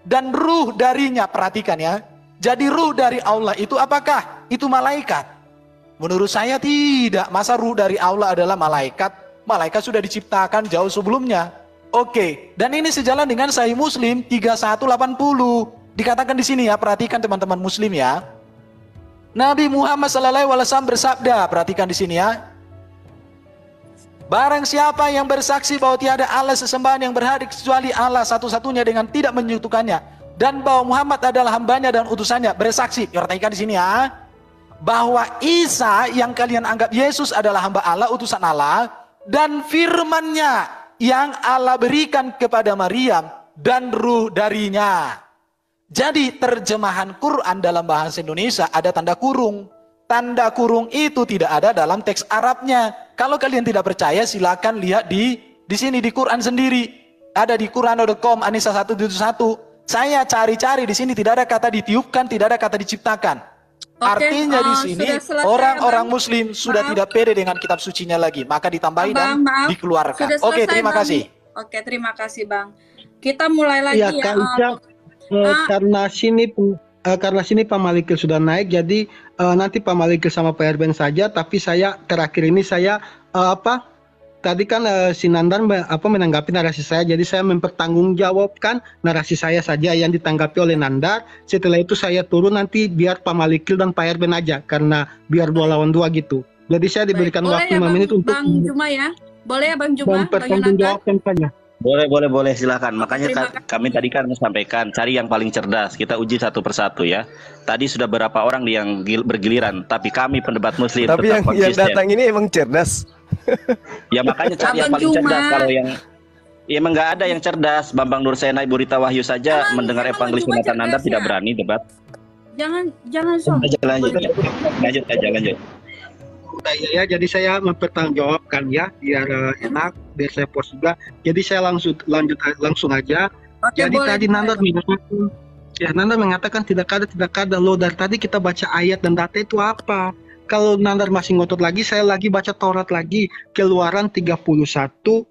Dan ruh darinya, perhatikan ya. Jadi ruh dari Allah itu apakah? Itu malaikat. Menurut saya tidak. Masa ruh dari Allah adalah malaikat? Malaikat sudah diciptakan jauh sebelumnya. Oke, dan ini sejalan dengan Sahih Muslim 3180. Dikatakan di sini ya, perhatikan teman-teman muslim ya. Nabi Muhammad SAW bersabda, perhatikan di sini ya. Barang siapa yang bersaksi bahwa tiada Allah sesembahan yang berhak kecuali Allah satu-satunya dengan tidak menyekutukannya, dan bahwa Muhammad adalah hambanya dan utusannya. Bersaksi, perhatikan di sini ya, bahwa Isa yang kalian anggap Yesus adalah hamba Allah, utusan Allah, dan firman-Nya yang Allah berikan kepada Maryam dan ruh darinya. Jadi terjemahan Quran dalam bahasa Indonesia ada tanda kurung. Tanda kurung itu tidak ada dalam teks Arabnya. Kalau kalian tidak percaya silakan lihat di sini di Quran sendiri. Ada di Quran.com Anisa 171. Saya cari-cari di sini tidak ada kata ditiupkan, tidak ada kata diciptakan. Artinya di sini orang-orang Muslim sudah tidak pede dengan kitab sucinya lagi, maka ditambahi dan dikeluarkan. Oke, terima kasih.
Oke, terima kasih Bang. Kita mulai lagi ya.
Karena sini Pak Malikil sudah naik, jadi nanti Pak Malikil sama Pak Erben saja. Tapi saya terakhir ini tadi kan si Nandar menanggapi narasi saya, jadi saya mempertanggungjawabkan narasi saya saja yang ditanggapi oleh Nandar. Setelah itu saya turun, nanti biar Pak Malikil dan Pak Erben aja, karena biar 2 lawan 2 gitu. Jadi saya diberikan waktu 5 menit untuk
Bang Juma ya. Boleh ya Bang Juma?
mempertanggungjawabkan saja.
Boleh, silakan. Makanya kami tadi kan menyampaikan cari yang paling cerdas. Kita uji satu persatu ya. Tadi sudah berapa orang yang bergiliran, tapi kami pendebat Muslim
Tapi
tetap
yang
konsisten.
datang ini emang cerdas.
Ya makanya cari yang paling cerdas. Kalau yang emang nggak ada yang cerdas. Bambang Nursena, Ibu Rita Wahyu saja mendengar Evangelis Jonathan Nandar tidak berani debat.
Jangan sombong.
Lanjut aja.
Ya, jadi saya mempertanggungjawabkan ya, biar enak, biar saya post juga. Jadi saya langsung aja.
Oke,
jadi tadi Nandar mengatakan tidak ada loh. Dari tadi kita baca ayat dan data itu apa? Kalau Nandar masih ngotot lagi, saya lagi baca Taurat lagi. Keluaran 31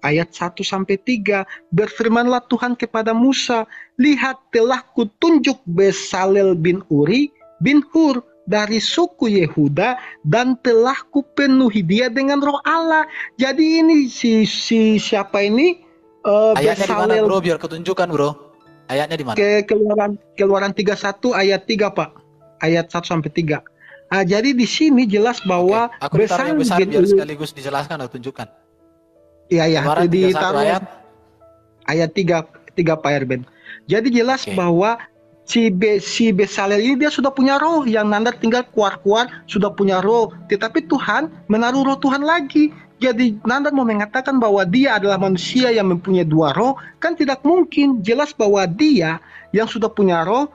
ayat 1-3. Berfirmanlah Tuhan kepada Musa, lihat telah kutunjuk Besalel bin Uri bin Hur dari suku Yehuda dan telah kupenuhi dia dengan roh Allah. Jadi ini si siapa ini?
Ayatnya di mana bro? Biar ketunjukkan bro. Ayatnya di mana?
Keluaran 31 ayat 3 Pak. Ayat 1-3. Jadi di sini jelas bahwa
aku ditaruh yang besar biar sekaligus dijelaskan atau tunjukkan.
Iya.
Ditaruh
ayat 3 Pak Erben. Jadi jelas bahwa si Besalel ini dia sudah punya roh, yang Nandar tinggal keluar sudah punya roh, tetapi Tuhan menaruh roh Tuhan lagi. Jadi Nandar mau mengatakan bahwa dia adalah manusia yang mempunyai 2 roh, kan tidak mungkin. Jelas bahwa dia yang sudah punya roh,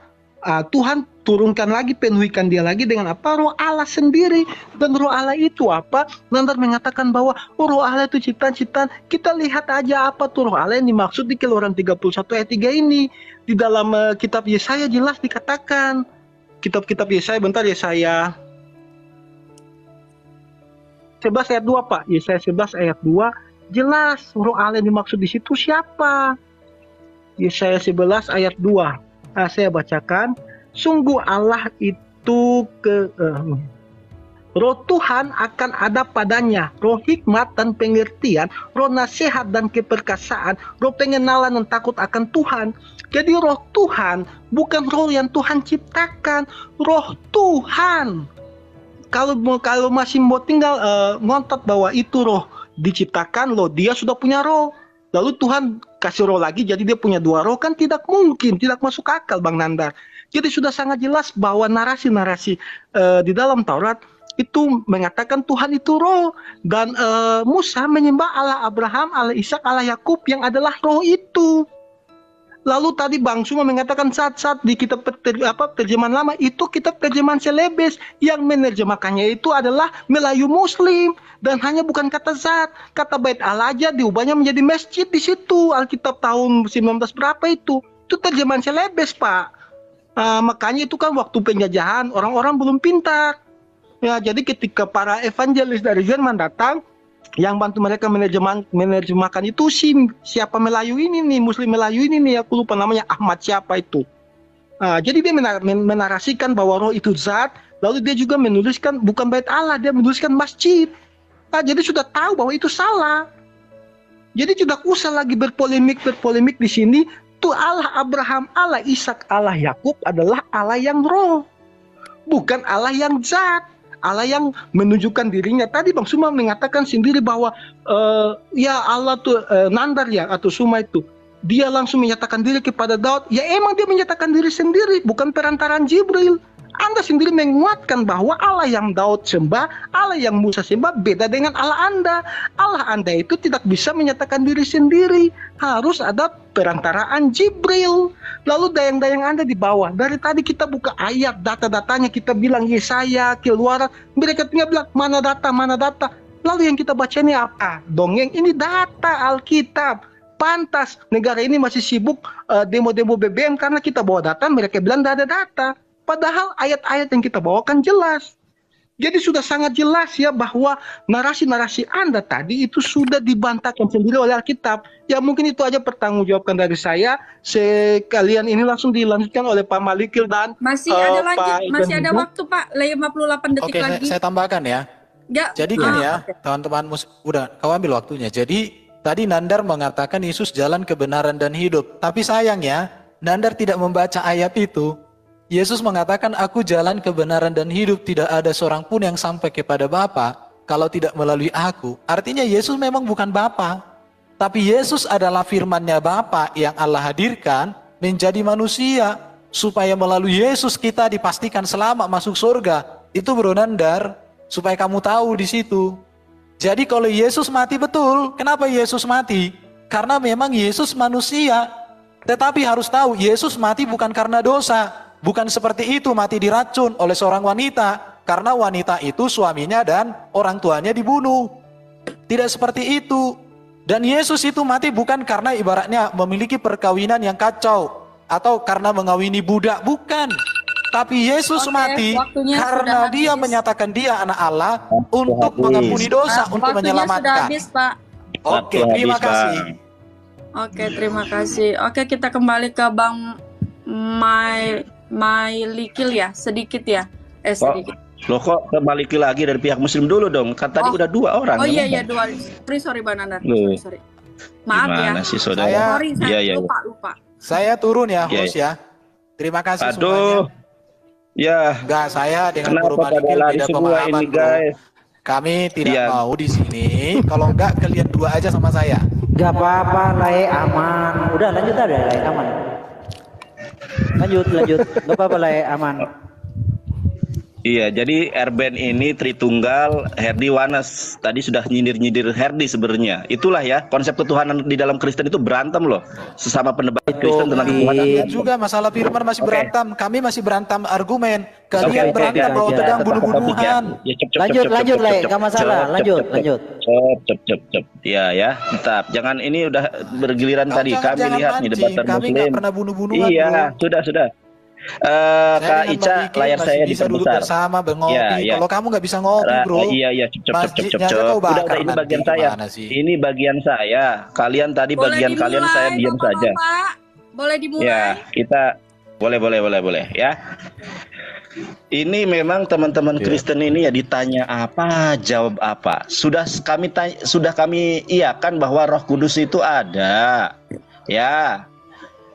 Tuhan turunkan lagi, penuhikan dia lagi dengan apa? Roh Allah sendiri. Dan roh Allah itu apa? Nandar mengatakan bahwa roh Allah itu ciptaan-ciptaan. Kita lihat aja apa tuh roh Allah yang dimaksud di Keluaran 31 ayat 3 ini. Di dalam kitab Yesaya jelas dikatakan. Kitab Yesaya, bentar, Yesaya 11 ayat 2 Pak. Yesaya 11 ayat 2 jelas roh Allah yang dimaksud di situ siapa? Yesaya 11 ayat 2. Saya bacakan. Sungguh Allah itu roh Tuhan akan ada padanya, roh hikmat dan pengertian, roh nasihat dan keperkasaan, roh pengenalan dan takut akan Tuhan. Jadi roh Tuhan bukan roh yang Tuhan ciptakan, roh Tuhan. Kalau masih mau tinggal ngontot bahwa itu roh diciptakan, loh dia sudah punya roh. Lalu Tuhan kasih roh lagi, jadi dia punya 2 roh, kan tidak mungkin, tidak masuk akal Bang Nandar. Jadi sudah sangat jelas bahwa narasi-narasi di dalam Taurat itu mengatakan Tuhan itu roh. Dan Musa menyembah Allah Abraham, Allah Ishak, Allah Yakub yang adalah roh itu. Lalu tadi Bang Suma mengatakan saat-saat di kitab terjemahan lama itu kitab terjemahan Selebes yang menerjemahkannya itu adalah Melayu Muslim dan hanya bukan kata zat, kata bait Allah aja diubahnya menjadi masjid di situ. Alkitab tahun 19 berapa itu terjemahan Selebes Pak. Makanya itu kan waktu penjajahan orang-orang belum pintar. Ya, jadi ketika para evangelis dari Jerman datang, yang bantu mereka menerjemahkan itu siapa Melayu ini nih, Muslim Melayu ini nih, aku lupa namanya, Ahmad siapa itu. Jadi dia menarasikan bahwa roh itu zat, lalu dia juga menuliskan bukan bait Allah, dia menuliskan masjid. Jadi sudah tahu bahwa itu salah. Jadi tidak usah lagi berpolemik di sini. Tuh Allah Abraham, Allah Ishak, Allah Yakub adalah Allah yang roh, bukan Allah yang zat, Allah yang menunjukkan dirinya. Tadi Bang Suma mengatakan sendiri bahwa ya Allah tuh Nandar ya atau Suma itu dia langsung menyatakan diri kepada Daud, ya emang dia menyatakan diri sendiri, bukan perantaraan Jibril. Anda sendiri menguatkan bahwa Allah yang Daud sembah, Allah yang Musa sembah beda dengan Allah Anda. Allah Anda itu tidak bisa menyatakan diri sendiri, harus ada perantaraan Jibril. Lalu dayang-dayang Anda di bawah, dari tadi kita buka ayat, data-datanya kita bilang Yesaya, Keluaran, mereka tinggal bilang mana data, mana data. Lalu yang kita baca ini apa? Dongeng, ini data Alkitab. Pantas negara ini masih sibuk demo-demo BBM karena kita bawa data, mereka bilang tidak ada data. Padahal ayat-ayat yang kita bawakan jelas. Jadi sudah sangat jelas ya bahwa narasi-narasi Anda tadi itu sudah dibantahkan sendiri oleh Alkitab. Ya mungkin itu aja pertanggungjawabkan dari saya. Sekalian ini langsung dilanjutkan oleh Pak Malikil dan
Masih ada lanjut,
Pak
masih ada
Ikan.
waktu Pak, 58 detik
Oke,
lagi.
saya tambahkan ya. Jadi gini ya, teman-teman, udah kau ambil waktunya. Jadi tadi Nandar mengatakan Yesus jalan kebenaran dan hidup. Tapi sayangnya Nandar tidak membaca ayat itu. Yesus mengatakan, aku jalan kebenaran dan hidup, tidak ada seorang pun yang sampai kepada Bapa kalau tidak melalui aku. Artinya Yesus memang bukan Bapa, tapi Yesus adalah firman-Nya Bapa yang Allah hadirkan menjadi manusia, supaya melalui Yesus kita dipastikan selamat masuk surga. Itu Bro Nandar, supaya kamu tahu di situ. Jadi kalau Yesus mati betul, kenapa Yesus mati? Karena memang Yesus manusia. Tetapi harus tahu, Yesus mati bukan karena dosa. Bukan seperti itu mati diracun oleh seorang wanita. Karena wanita itu suaminya dan orang tuanya dibunuh. Tidak seperti itu. Dan Yesus itu mati bukan karena ibaratnya memiliki perkawinan yang kacau. Atau karena mengawini budak, bukan. Tapi Yesus mati karena dia menyatakan dia anak Allah untuk mengampuni dosa, untuk
Waktunya
menyelamatkan.
sudah habis Pak.
Oke, terima kasih.
Oke, terima kasih. Oke, kita kembali ke Bang Mailikil ya, sedikit ya. Sedikit.
Loh kok kembali lagi dari pihak Muslim dulu dong? Kan tadi udah 2 orang.
Oh iya iya, 2. Sorry Bang Nandar. Sorry. Maaf
Gimana
ya.
sih saudara?
Sorry, saya lupa.
Saya turun ya, host ya. Terima kasih
Aduh.
semuanya.
Ya.
Enggak, saya dengan
Kenapa
Guru Malikil
pada lari
beda
semua
pemahaman,
ini,
bro.
guys?
Kami tidak mau di sini. Kalau enggak kalian 2 aja sama saya.
Gak apa-apa, Lai aman. Udah lanjut aja, Lai aman. Lanjut. Gak apa-apa, Lai aman.
Iya, jadi Erben ini Tritunggal, Herdi Wanes. Tadi sudah nyindir-nyindir Herdi sebenarnya. Itulah ya, konsep ketuhanan di dalam Kristen itu berantem loh. Sesama pendebat Kristen tentang ketuhanan.
Kalian juga masalah firman masih berantem. Kami masih berantem argumen. Kalian berantem bawa pedang bunuh-bunuhan.
Lanjut, Lai. Gak masalah. Lanjut.
Cep. Ya, tetap. Jangan ini udah bergiliran tadi. Kami lihat nih debat
Kami
Muslim.
nggak pernah bunuh-bunuhan.
Iya, sudah. Kak Ica, layar saya
bisa duduk
diperbesar.
bersama ngopi.
Ya.
Kalau kamu nggak bisa ngopi, bro.
Iya, cep. Udah, ini bagian saya. Ini bagian saya. Kalian tadi bagian kalian, saya diam saja.
Boleh dimulai.
Ya, kita boleh ya. Ini memang teman-teman Kristen ini ya ditanya apa, jawab apa. Sudah kami iakan bahwa Roh Kudus itu ada. Ya.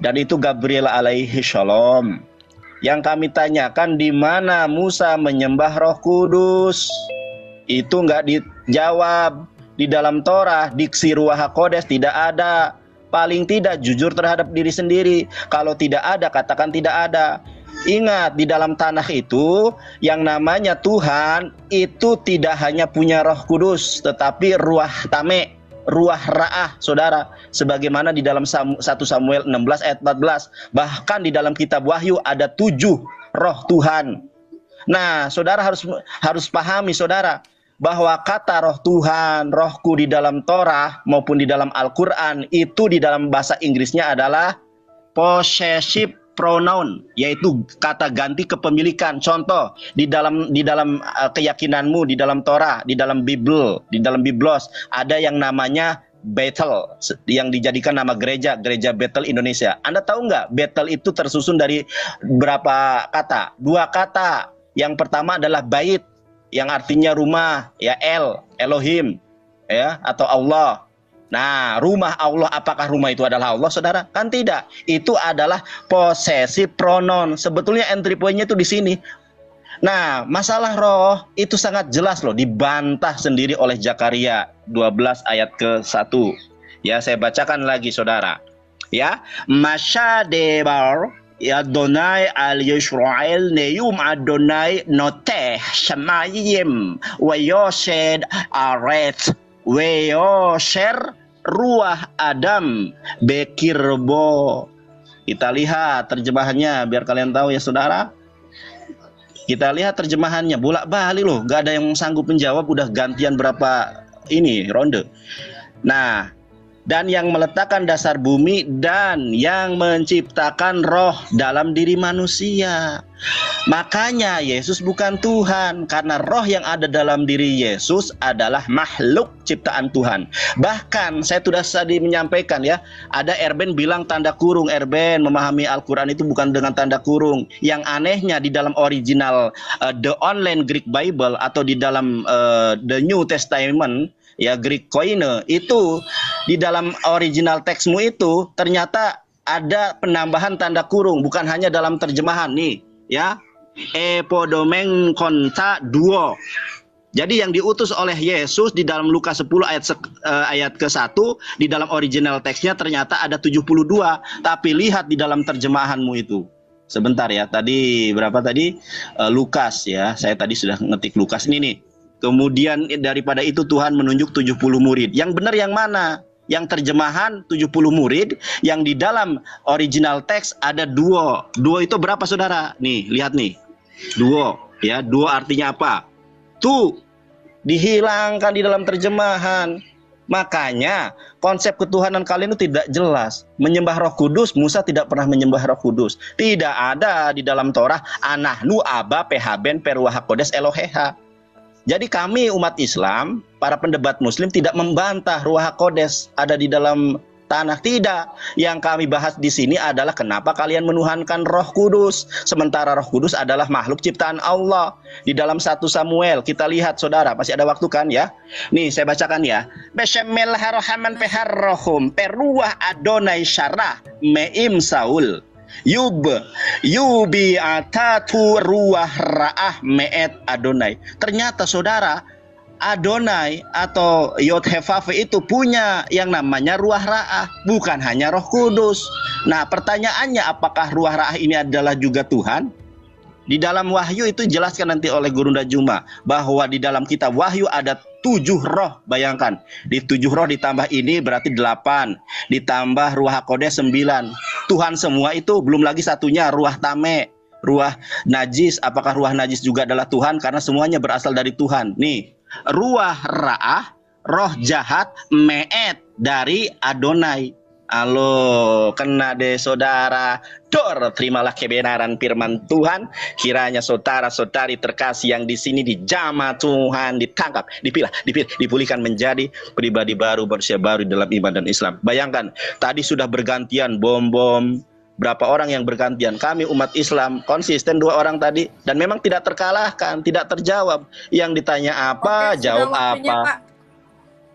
Dan itu Gabriel alaihi shalom. Yang kami tanyakan di mana Musa menyembah Roh Kudus. Itu nggak dijawab. Di dalam Torah, diksi Ruach HaKodes tidak ada. Paling tidak jujur terhadap diri sendiri. Kalau tidak ada, katakan tidak ada. Ingat, di dalam tanah itu yang namanya Tuhan itu tidak hanya punya Roh Kudus, tetapi Ruach Tame, Ruach Ra'ah, saudara. Sebagaimana di dalam 1 Samuel 16 ayat 14. Bahkan di dalam kitab Wahyu ada 7 roh Tuhan. Nah, saudara harus pahami, saudara, bahwa kata roh Tuhan, rohku di dalam Torah maupun di dalam Al-Quran itu di dalam bahasa Inggrisnya adalah possessive pronoun, yaitu kata ganti kepemilikan. Contoh, di dalam keyakinanmu, di dalam Torah, di dalam Bible, di dalam Biblos ada yang namanya Bethel, yang dijadikan nama gereja Bethel Indonesia. Anda tahu nggak, Bethel itu tersusun dari berapa kata? 2 kata. Yang pertama adalah bait, yang artinya rumah, ya Elohim, ya, atau Allah. Nah, rumah Allah, apakah rumah itu adalah Allah, saudara? Kan tidak. Itu adalah possessive pronoun. Sebetulnya entry point-nya itu di sini. Nah, masalah roh itu sangat jelas loh, dibantah sendiri oleh Zakaria 12 ayat ke-1. Ya, saya bacakan lagi, saudara.
Ya, Mashadebar ya Adonai al Yisrael neyum Adonai noteh shamayim wayoshed aret wayosher ruah Adam bekirbo. Kita lihat terjemahannya biar kalian tahu ya saudara. Kita lihat terjemahannya bolak-balik loh, gak ada yang sanggup menjawab, udah gantian berapa ini ronde. Nah, dan yang meletakkan dasar bumi dan yang menciptakan roh dalam diri manusia. Makanya Yesus bukan Tuhan, karena roh yang ada dalam diri Yesus adalah makhluk ciptaan Tuhan. Bahkan saya sudah tadi menyampaikan ya, ada Erben bilang tanda kurung. Erben memahami Al-Quran itu bukan dengan tanda kurung. Yang anehnya di dalam original The Online Greek Bible atau di dalam The New Testament ya, Greek Koine, itu di dalam original teksmu itu ternyata ada penambahan tanda kurung, bukan hanya dalam terjemahan nih ya, epodomeng konta duo. Jadi yang diutus oleh Yesus di dalam Lukas 10 ayat ke-1 di dalam original teksnya ternyata ada 72, tapi lihat di dalam terjemahanmu itu. Sebentar ya, tadi berapa tadi? Lukas ya, saya tadi sudah ngetik Lukas ini nih. Kemudian daripada itu Tuhan menunjuk 70 murid. Yang benar yang mana? Yang terjemahan 70 murid, yang di dalam original teks ada duo. Duo itu berapa saudara? Nih, lihat nih. Duo, ya. Duo artinya apa? Tuh, dihilangkan di dalam terjemahan. Makanya konsep ketuhanan kalian itu tidak jelas. Menyembah Roh Kudus, Musa tidak pernah menyembah Roh Kudus. Tidak ada di dalam Torah anahnu aba pehaben peruah kodes eloheha. Jadi kami umat Islam, para pendebat Muslim tidak membantah Ruach HaKodes ada di dalam tanah, tidak. Yang kami bahas di sini adalah kenapa kalian menuhankan Roh Kudus, sementara Roh Kudus adalah makhluk ciptaan Allah. Di dalam 1 Samuel kita lihat saudara, masih ada waktu kan ya? Nih saya bacakan ya. Bismillahirrahmanirrahim peharrohum peruah Adonai syarah meim Saul. Yubi atatu ruah ra'ah me'et Adonai. Ternyata saudara, Adonai atau Yod-Heh-Vav itu punya yang namanya ruah ra'ah, bukan hanya Roh Kudus. Nah pertanyaannya, apakah ruah ra'ah ini adalah juga Tuhan? Di dalam Wahyu itu jelaskan nanti oleh Gurunda Juma bahwa di dalam kitab Wahyu ada 7 roh. Bayangkan, di 7 roh ditambah ini berarti 8, ditambah Ruach HaKodes 9. Tuhan semua itu, belum lagi satunya ruah tame, ruah najis. Apakah ruah najis juga adalah Tuhan? Karena semuanya berasal dari Tuhan. Nih, ruah ra'ah, roh jahat, me'et dari Adonai. Halo, kena deh saudara. Dor, terimalah kebenaran firman Tuhan. Kiranya saudara-saudari terkasih yang di sini dijamah Tuhan, ditangkap, dipulihkan menjadi pribadi baru, manusia baru dalam iman dan Islam. Bayangkan, tadi sudah bergantian bom-bom. Berapa orang yang bergantian? Kami umat Islam konsisten 2 orang tadi, dan memang tidak terkalahkan, tidak terjawab. Yang ditanya apa,
Oke,
jawab
waktunya,
apa.
Pak.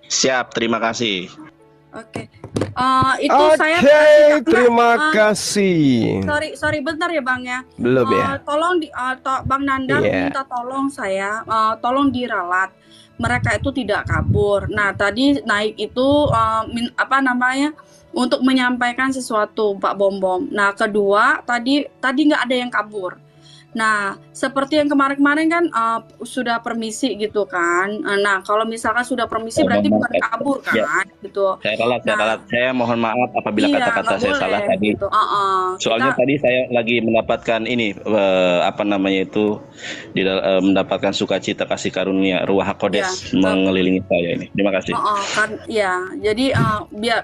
Siap, terima kasih.
Oke. Itu saya
terima kasih.
Sorry bentar ya Bang ya.
Belum ya.
Tolong Bang Nandar
Iya.
minta tolong saya, tolong diralat. Mereka itu tidak kabur. Nah, tadi naik itu apa namanya? Untuk menyampaikan sesuatu Pak Bom. Nah, kedua tadi nggak ada yang kabur. Nah, seperti yang kemarin-kemarin kan sudah permisi gitu kan. Nah, kalau misalkan sudah permisi berarti bukan kabur kan,
Ya.
gitu.
Saya ralat. Saya mohon maaf apabila
Iya,
kata-kata
nggak
saya
boleh,
salah tadi.
gitu.
Soalnya
Kita-
tadi saya lagi mendapatkan ini apa namanya itu mendapatkan sukacita kasih karunia Ruach HaKodes
Ya,
mengelilingi saya ini. Terima kasih.
kan ya jadi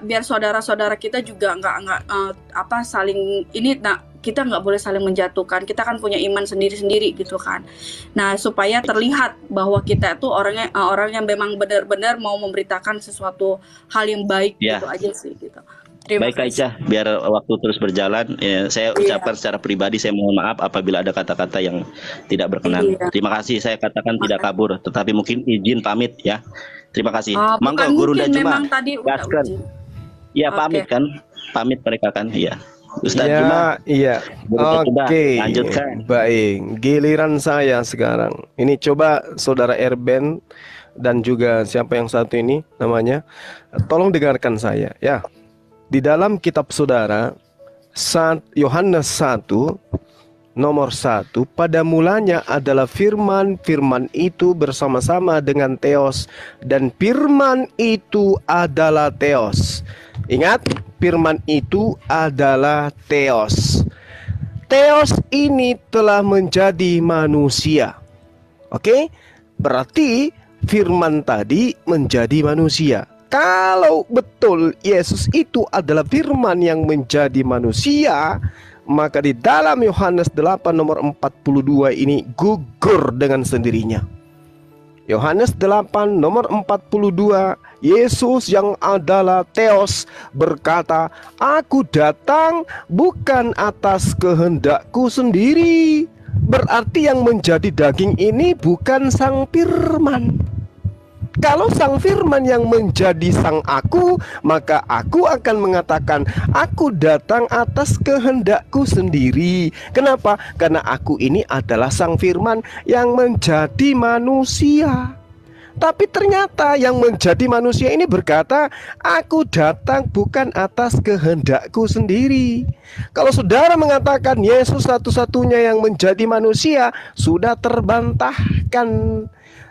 biar saudara-saudara kita juga nggak apa saling ini. Nah, kita nggak boleh saling menjatuhkan, kita kan punya iman sendiri-sendiri gitu kan. Nah, supaya terlihat bahwa kita itu orang yang memang benar-benar mau memberitakan sesuatu hal yang baik
Ya.
gitu aja sih gitu. Terima
Baik Kak
kasih.
Ica, biar waktu terus berjalan, ya, saya ucapkan secara pribadi saya mohon maaf apabila ada kata-kata yang tidak berkenan.
Iya.
Terima kasih, saya katakan tidak kabur, tetapi mungkin izin pamit ya. Terima kasih. Monggo
Bukan
Guru
mungkin,
dan Juma.
memang tadi udah
Gaskan.
uji.
Iya
Oke.
pamit kan, pamit mereka kan, iya. Ustaz
Ya,
Juma.
iya.
Guru Juma,
Oke,
lanjutkan.
baik. Giliran saya sekarang. Ini coba saudara Erben dan juga siapa yang satu ini namanya, tolong dengarkan saya ya. di dalam kitab saudara Yohanes 1 nomor 1, pada mulanya adalah firman, firman itu bersama-sama dengan Theos, dan firman itu adalah Theos. Ingat, firman itu adalah Theos. Theos ini telah menjadi manusia. Oke? Berarti firman tadi menjadi manusia. Kalau betul Yesus itu adalah firman yang menjadi manusia, maka di dalam Yohanes 8 nomor 42 ini gugur dengan sendirinya. Yohanes 8 nomor 42, Yesus yang adalah Theos berkata, "Aku datang bukan atas kehendakku sendiri." Berarti yang menjadi daging ini bukan sang firman. Kalau sang firman yang menjadi sang aku, maka aku akan mengatakan, aku datang atas kehendakku sendiri. Kenapa? Karena aku ini adalah sang firman yang menjadi manusia. Tapi ternyata yang menjadi manusia ini berkata, aku datang bukan atas kehendakku sendiri. Kalau saudara mengatakan Yesus satu-satunya yang menjadi manusia, sudah terbantahkan.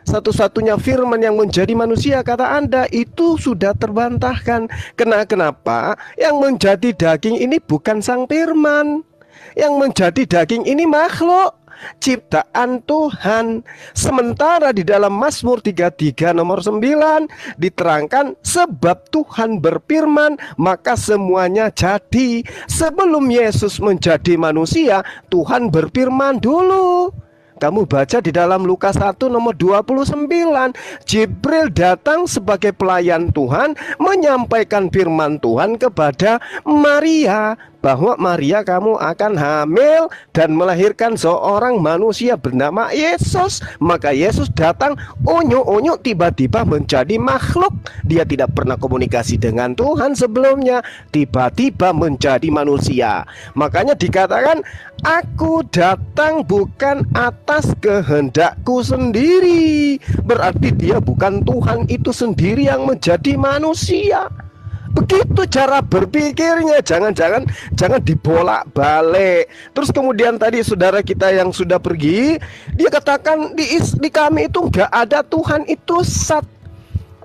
Satu-satunya firman yang menjadi manusia, kata Anda, itu sudah terbantahkan. Kenapa? Yang menjadi daging ini bukan sang firman. Yang menjadi daging ini makhluk, ciptaan Tuhan. Sementara di dalam Mazmur 33 nomor 9 diterangkan, sebab Tuhan berfirman maka semuanya jadi. Sebelum Yesus menjadi manusia, Tuhan berfirman dulu. Kamu baca di dalam Lukas 1 nomor 29, Jibril datang sebagai pelayan Tuhan menyampaikan firman Tuhan kepada Maria, bahwa Maria, kamu akan hamil dan melahirkan seorang manusia bernama Yesus. Maka Yesus datang onyo-onyo tiba-tiba menjadi makhluk. Dia tidak pernah komunikasi dengan Tuhan sebelumnya, tiba-tiba menjadi manusia. Makanya dikatakan, aku datang bukan atas kehendakku sendiri. Berarti dia bukan Tuhan itu sendiri yang menjadi manusia. Begitu cara berpikirnya, jangan dibolak-balik. Terus kemudian tadi saudara kita yang sudah pergi, dia katakan di kami itu nggak ada Tuhan itu sat.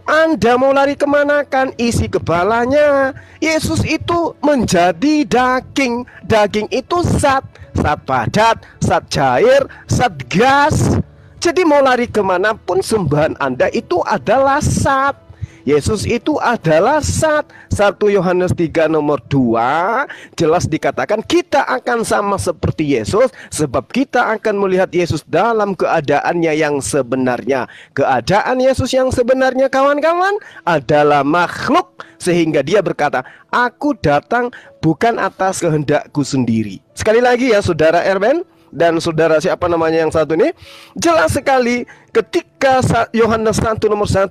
Anda mau lari kemana kan? Isi kepalanya. Yesus itu menjadi daging. Daging itu zat padat, zat cair, zat gas. Jadi mau lari kemanapun sembahan Anda itu adalah zat. Yesus itu adalah zat. 1 Yohanes 3 nomor 2 jelas dikatakan kita akan sama seperti Yesus, sebab kita akan melihat Yesus dalam keadaannya yang sebenarnya. Keadaan Yesus yang sebenarnya, kawan-kawan, adalah makhluk. Sehingga dia berkata, aku datang bukan atas kehendakku sendiri. Sekali lagi ya saudara Erben dan saudara siapa namanya yang satu ini, jelas sekali ketika Yohanes 1 nomor 1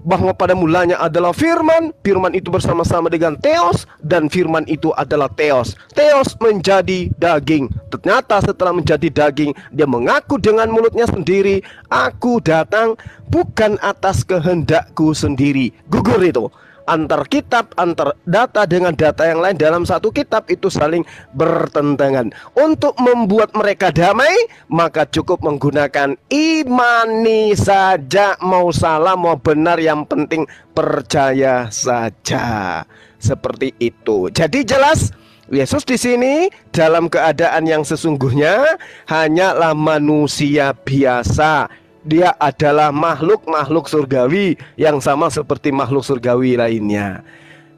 bahwa pada mulanya adalah firman, firman itu bersama-sama dengan Theos, dan firman itu adalah Theos. Theos menjadi daging. Ternyata setelah menjadi daging, dia mengaku dengan mulutnya sendiri, aku datang bukan atas kehendakku sendiri. Gugur itu. Antar kitab, antar data dengan data yang lain dalam satu kitab itu saling bertentangan. Untuk membuat mereka damai, maka cukup menggunakan imani saja. Mau salah, mau benar, yang penting percaya saja. Seperti itu. Jadi jelas Yesus di sini dalam keadaan yang sesungguhnya hanyalah manusia biasa. Dia adalah makhluk surgawi yang sama seperti makhluk surgawi lainnya.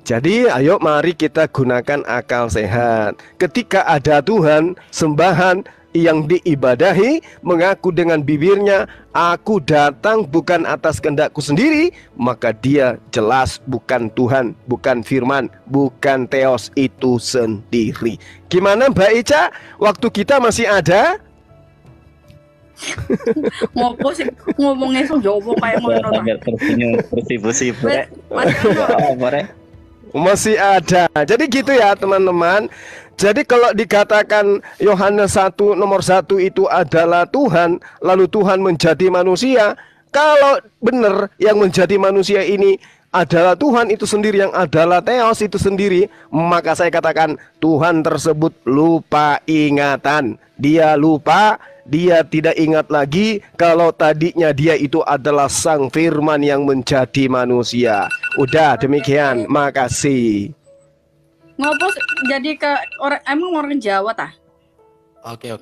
Jadi ayo mari kita gunakan akal sehat. Ketika ada Tuhan, sembahan yang diibadahi, mengaku dengan bibirnya, aku datang bukan atas kehendakku sendiri, maka dia jelas bukan Tuhan, bukan firman, bukan Theos itu sendiri. Gimana Mbak Ica? Waktu kita masih ada?
Ngopo sih ngomongnya so jowo kayak ngono.
Masih ada. Jadi gitu ya teman-teman. Jadi kalau dikatakan Yohanes 1 nomor 1 itu adalah Tuhan, lalu Tuhan menjadi manusia, kalau benar yang menjadi manusia ini adalah Tuhan itu sendiri, yang adalah Theos itu sendiri, maka saya katakan Tuhan tersebut lupa ingatan. Dia lupa, dia tidak ingat lagi kalau tadinya dia itu adalah Sang Firman yang menjadi manusia. Udah demikian, makasih.
Ngopos jadi ke orang, emang orang Jawa tah?
Oke.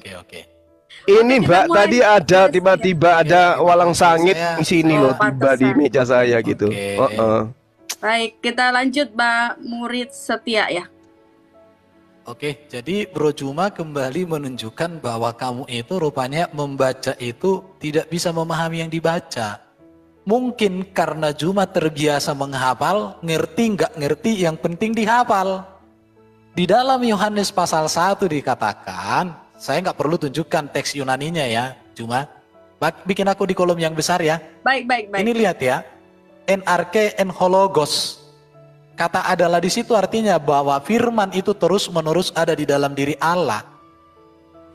Ini Mbak
mulai
tadi ada
dari
tiba-tiba ada walang sangit di sini loh, tiba di
pantesan.
meja saya gitu.
Baik, kita lanjut Mbak Murid Setia ya.
Oke, jadi Bro Juma kembali menunjukkan bahwa kamu itu rupanya membaca itu tidak bisa memahami yang dibaca. Mungkin karena Juma terbiasa menghafal, ngerti nggak ngerti yang penting dihafal. Di dalam Yohanes pasal 1 dikatakan, saya nggak perlu tunjukkan teks Yunaninya ya, Juma. Bikin aku di kolom yang besar ya.
Baik.
Ini lihat ya, NRK en hologos. Kata adalah di situ artinya bahwa firman itu terus-menerus ada di dalam diri Allah.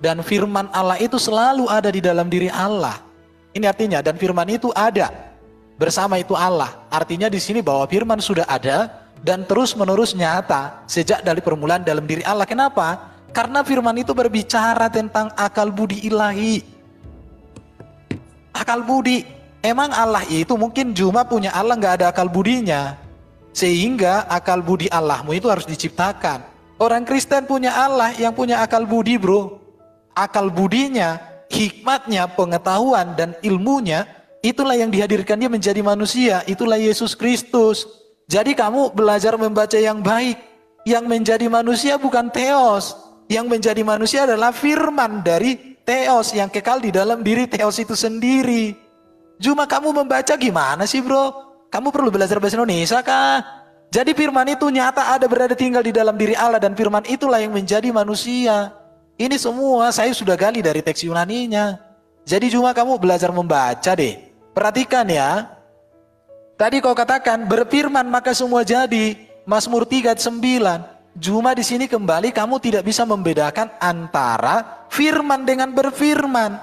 Dan firman Allah itu selalu ada di dalam diri Allah. Ini artinya, dan firman itu ada bersama itu Allah. Artinya di sini bahwa firman sudah ada dan terus-menerus nyata sejak dari permulaan dalam diri Allah. Kenapa? Karena firman itu berbicara tentang akal budi ilahi. Akal budi. Emang Allah itu mungkin Juma punya Allah nggak ada akal budinya. Sehingga akal budi Allahmu itu harus diciptakan. Orang Kristen punya Allah yang punya akal budi, bro. Akal budinya, hikmatnya, pengetahuan dan ilmunya, itulah yang dihadirkan dia menjadi manusia. Itulah Yesus Kristus. Jadi kamu belajar membaca yang baik. Yang menjadi manusia bukan Theos. Yang menjadi manusia adalah firman dari Theos yang kekal di dalam diri Theos itu sendiri. Cuma kamu membaca gimana sih, bro? Kamu perlu belajar bahasa Indonesia kah? Jadi firman itu nyata ada berada tinggal di dalam diri Allah, dan firman itulah yang menjadi manusia. Ini semua saya sudah gali dari teks Yunaninya. Jadi cuma kamu belajar membaca deh. Perhatikan ya. Tadi kau katakan berfirman maka semua jadi. Mazmur 3:9. Cuma di sini kembali kamu tidak bisa membedakan antara firman dengan berfirman.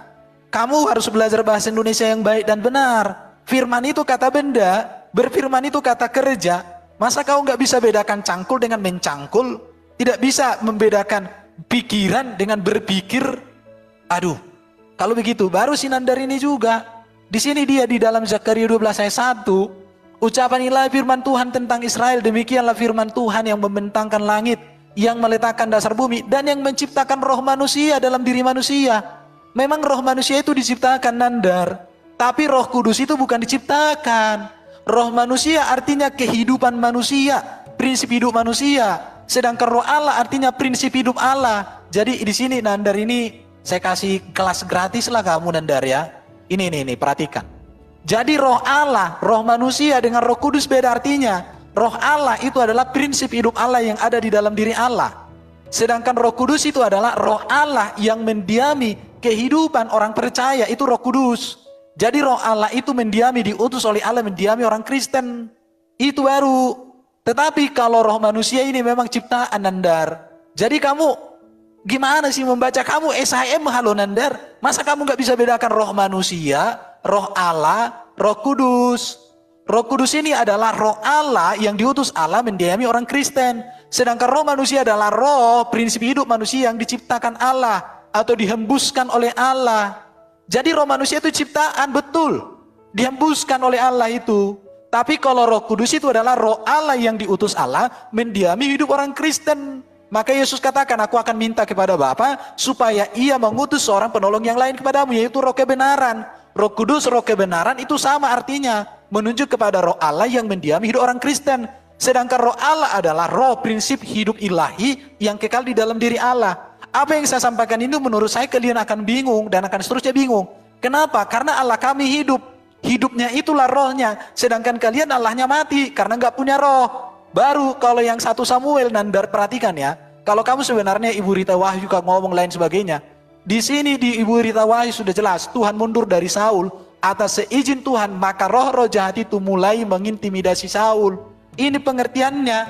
Kamu harus belajar bahasa Indonesia yang baik dan benar. Firman itu kata benda, berfirman itu kata kerja. Masa kau nggak bisa bedakan cangkul dengan mencangkul? Tidak bisa membedakan pikiran dengan berpikir? Aduh, kalau begitu baru Sinandar ini juga. Di sini dia di dalam Zakaria 12 ayat 1, ucapan ilahi firman Tuhan tentang Israel, demikianlah firman Tuhan yang membentangkan langit, yang meletakkan dasar bumi, dan yang menciptakan roh manusia dalam diri manusia. Memang roh manusia itu diciptakan, Nandar. Tapi Roh Kudus itu bukan diciptakan. Roh manusia artinya kehidupan manusia, prinsip hidup manusia. Sedangkan Roh Allah artinya prinsip hidup Allah. Jadi di sini Nandar ini saya kasih kelas gratis lah kamu Nandar ya. Ini perhatikan. Jadi Roh Allah, Roh manusia dengan Roh Kudus beda artinya. Roh Allah itu adalah prinsip hidup Allah yang ada di dalam diri Allah. Sedangkan Roh Kudus itu adalah Roh Allah yang mendiami kehidupan orang percaya, itu Roh Kudus. Jadi roh Allah itu mendiami, diutus oleh Allah mendiami orang Kristen. Itu baru. Tetapi kalau roh manusia ini memang ciptaan Nandar. Jadi kamu gimana sih membaca? Kamu SHM halo Nandar. Masa kamu gak bisa bedakan roh manusia, roh Allah, Roh Kudus? Roh Kudus ini adalah roh Allah yang diutus Allah mendiami orang Kristen. Sedangkan roh manusia adalah roh prinsip hidup manusia yang diciptakan Allah atau dihembuskan oleh Allah. Jadi roh manusia itu ciptaan, betul. Dihembuskan oleh Allah itu. Tapi kalau Roh Kudus itu adalah roh Allah yang diutus Allah mendiami hidup orang Kristen. Maka Yesus katakan, aku akan minta kepada Bapa supaya ia mengutus seorang penolong yang lain kepadamu, yaitu roh kebenaran. Roh Kudus, roh kebenaran itu sama artinya. Menunjuk kepada roh Allah yang mendiami hidup orang Kristen. Sedangkan roh Allah adalah roh prinsip hidup ilahi yang kekal di dalam diri Allah. Apa yang saya sampaikan ini menurut saya kalian akan bingung dan akan seterusnya bingung. Kenapa? Karena Allah kami hidup. Hidupnya itulah rohnya. Sedangkan kalian Allahnya mati karena nggak punya roh. Baru kalau yang 1 Samuel Nandar perhatikan ya. Kalau kamu sebenarnya Ibu Rita Wahyu juga ngomong lain sebagainya. Di sini di Ibu Rita Wahyu sudah jelas. Tuhan mundur dari Saul. Atas seizin Tuhan maka roh-roh jahat itu mulai mengintimidasi Saul. Ini pengertiannya.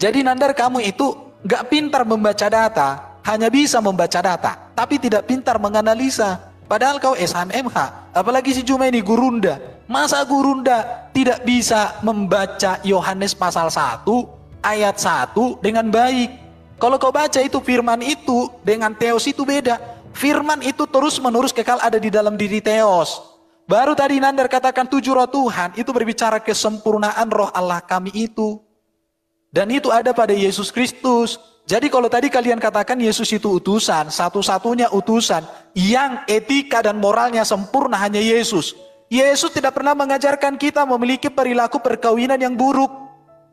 Jadi Nandar kamu itu gak pintar membaca data, hanya bisa membaca data, tapi tidak pintar menganalisa. Padahal kau SHMH, apalagi si Juma ini gurunda. Masa gurunda tidak bisa membaca Yohanes pasal 1 ayat 1 dengan baik. Kalau kau baca itu firman itu dengan Theos itu beda. Firman itu terus menerus kekal ada di dalam diri Theos. Baru tadi Nandar katakan 7 roh Tuhan itu berbicara kesempurnaan roh Allah kami itu. Dan itu ada pada Yesus Kristus. Jadi kalau tadi kalian katakan Yesus itu utusan, satu-satunya utusan yang etika dan moralnya sempurna hanya Yesus. Yesus tidak pernah mengajarkan kita memiliki perilaku perkawinan yang buruk.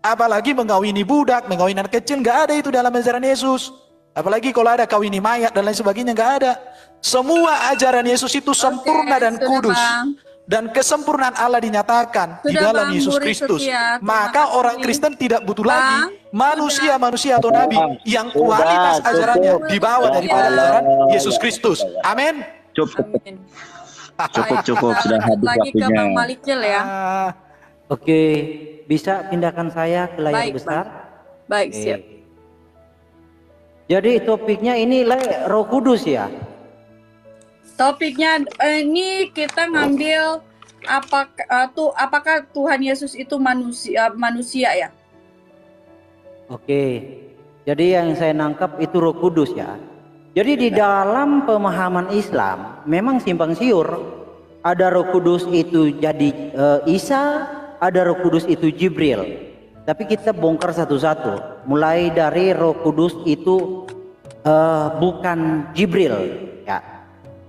Apalagi mengawini budak, mengawini anak kecil, nggak ada itu dalam ajaran Yesus. Apalagi kalau ada kawini mayat dan lain sebagainya, nggak ada. Semua ajaran Yesus itu sempurna dan kudus. Dan kesempurnaan Allah dinyatakan di dalam Yesus Kristus. Maka orang Kristen tidak butuh lagi manusia-manusia atau nabi yang kualitas ajarannya di bawah daripada ajaran Yesus Kristus. Amin.
Cukup sudah habis
lagi ke
waktunya.
Bang Malikil ya.
Oke, bisa pindahkan saya ke layar
Baik,
besar.
Baik,
Oke.
siap.
Jadi topiknya ini Roh Kudus ya.
Topiknya ini kita ngambil apakah Tuhan Yesus itu manusia ya?
Oke. Jadi yang saya nangkap itu Roh Kudus ya. Jadi di dalam pemahaman Islam memang simpang siur. Ada Roh Kudus itu jadi Isa, ada Roh Kudus itu Jibril. Tapi kita bongkar satu-satu. Mulai dari Roh Kudus itu bukan Jibril ya.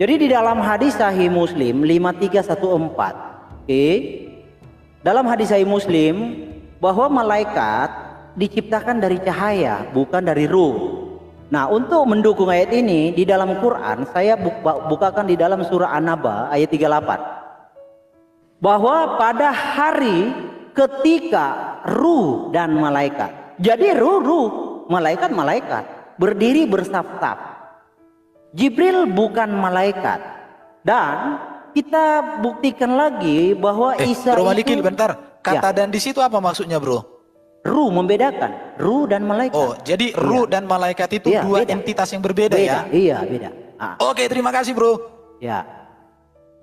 Jadi di dalam hadis Sahih Muslim 5314, oke, dalam hadis Sahih Muslim bahwa malaikat diciptakan dari cahaya, bukan dari ruh. Nah, untuk mendukung ayat ini di dalam Quran, saya bukakan di dalam surah An-Naba ayat 38, bahwa pada hari ketika ruh dan malaikat, jadi ruh, malaikat berdiri bersaf-saf. Jibril bukan malaikat. Dan kita buktikan lagi bahwa Isa
Bro
itu
Malikil, bentar. Kata dan di situ apa maksudnya, Bro?
Ruh membedakan, ruh dan malaikat.
Oh, jadi ruh dan malaikat itu dua
beda.
entitas yang berbeda ya?
Iya, beda.
Oke, terima kasih, Bro.
Ya.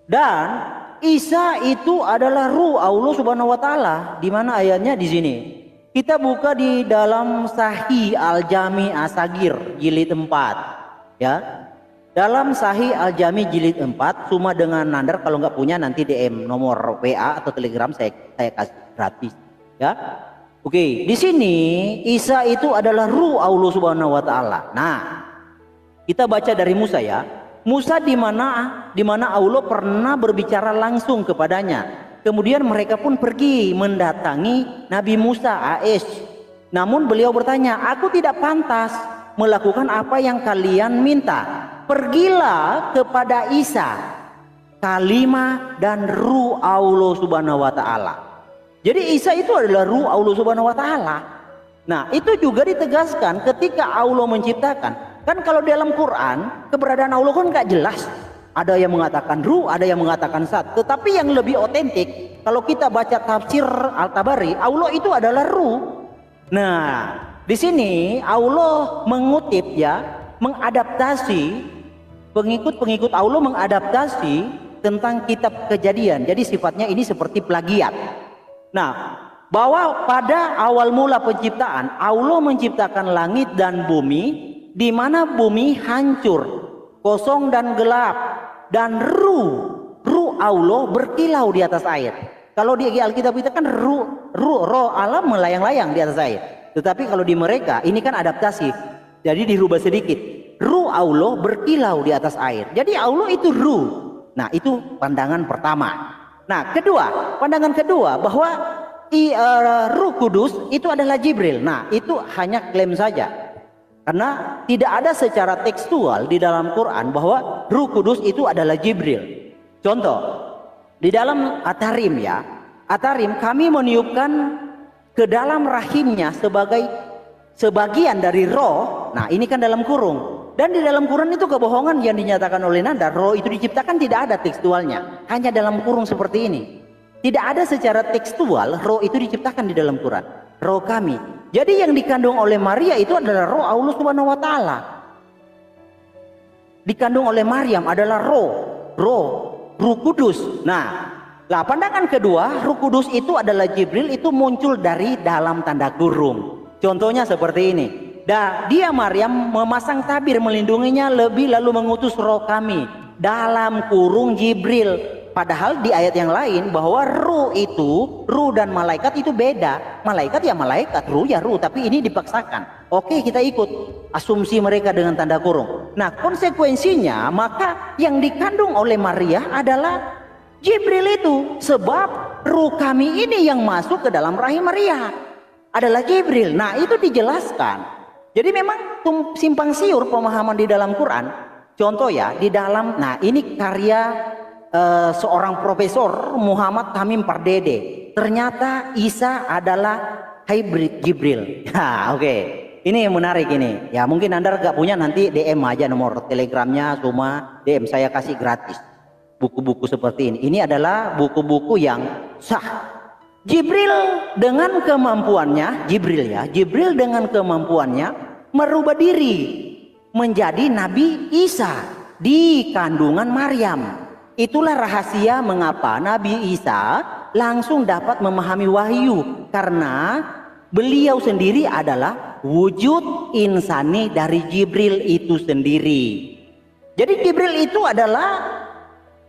Dan Isa itu adalah ruh Allah Subhanahu wa taala. Di mana ayatnya di sini? Kita buka di dalam Sahih Al-Jami As-Sagir jilid 4. Ya. Dalam Sahih Al-Jami jilid 4, cuma dengan Nandar, kalau nggak punya nanti DM nomor WA atau Telegram saya kasih gratis. Ya. Oke, di sini Isa itu adalah ruh Allah Subhanahu wa taala. Nah, kita baca dari Musa ya. Musa di mana Allah pernah berbicara langsung kepadanya. Kemudian mereka pun pergi mendatangi Nabi Musa AS. Namun beliau bertanya, "Aku tidak pantas melakukan apa yang kalian minta. Pergilah kepada Isa, kalimah dan ruh Allah Subhanahu wa taala." Jadi Isa itu adalah ruh Allah Subhanahu wa taala. Nah, itu juga ditegaskan ketika Allah menciptakan. Kan kalau dalam Quran keberadaan Allah kan nggak jelas. Ada yang mengatakan ruh, ada yang mengatakan zat. Tetapi yang lebih otentik, kalau kita baca tafsir Al-Tabari, Allah itu adalah ruh. Nah, di sini Allah mengutip ya, mengadaptasi pengikut-pengikut Allah mengadaptasi tentang kitab Kejadian. Jadi sifatnya ini seperti plagiat. Nah, bahwa pada awal mula penciptaan Allah menciptakan langit dan bumi, di mana bumi hancur, kosong dan gelap, dan ruh Allah berkilau di atas air. Kalau di Alkitab kita kan roh Allah melayang-layang di atas air. Tetapi kalau di mereka ini kan adaptasi, jadi dirubah sedikit. Ruh Allah berkilau di atas air. Jadi Allah itu ruh. Nah, itu pandangan pertama. Nah, pandangan kedua bahwa Ruh Kudus itu adalah Jibril. Nah, itu hanya klaim saja. Karena tidak ada secara tekstual di dalam Quran bahwa Ruh Kudus itu adalah Jibril. Contoh, di dalam At-Tahrim ya. At-Tahrim, kami meniupkan ke dalam rahimnya sebagai sebagian dari roh. Nah, ini kan dalam kurung. Dan di dalam Quran itu kebohongan yang dinyatakan oleh Nanda. Roh itu diciptakan tidak ada tekstualnya. Hanya dalam kurung seperti ini. Tidak ada secara tekstual roh itu diciptakan di dalam Quran. Roh kami. Jadi yang dikandung oleh Maria itu adalah roh Allah Subhanahu wa taala. Dikandung oleh Maryam adalah roh Kudus. Nah, Lah pandangan kedua, Roh Kudus itu adalah Jibril, itu muncul dari dalam tanda kurung. Contohnya seperti ini. Dia Maryam memasang tabir melindunginya, lebih lalu mengutus Roh Kami dalam kurung Jibril. Padahal di ayat yang lain bahwa ruh itu, ruh dan malaikat itu beda. Malaikat ya malaikat, ruh ya ruh, tapi ini dipaksakan. Oke, kita ikut asumsi mereka dengan tanda kurung. Nah, konsekuensinya maka yang dikandung oleh Maria adalah Jibril itu, sebab ruh kami ini yang masuk ke dalam rahim Maria adalah Jibril. Nah, itu dijelaskan. Jadi memang simpang siur pemahaman di dalam Quran. Contoh ya, di dalam, nah ini karya seorang profesor Muhammad Tamim Pardede. Ternyata Isa adalah hybrid Jibril. Nah, oke. Ini yang menarik ini. Ya mungkin Anda nggak punya, nanti DM aja nomor telegramnya, cuma DM saya kasih gratis. Buku-buku seperti ini. Ini adalah buku-buku yang sah. Jibril dengan kemampuannya, Jibril dengan kemampuannya merubah diri menjadi Nabi Isa di kandungan Maryam. Itulah rahasia mengapa Nabi Isa langsung dapat memahami wahyu, karena beliau sendiri adalah wujud insani dari Jibril itu sendiri. Jadi Jibril itu adalah,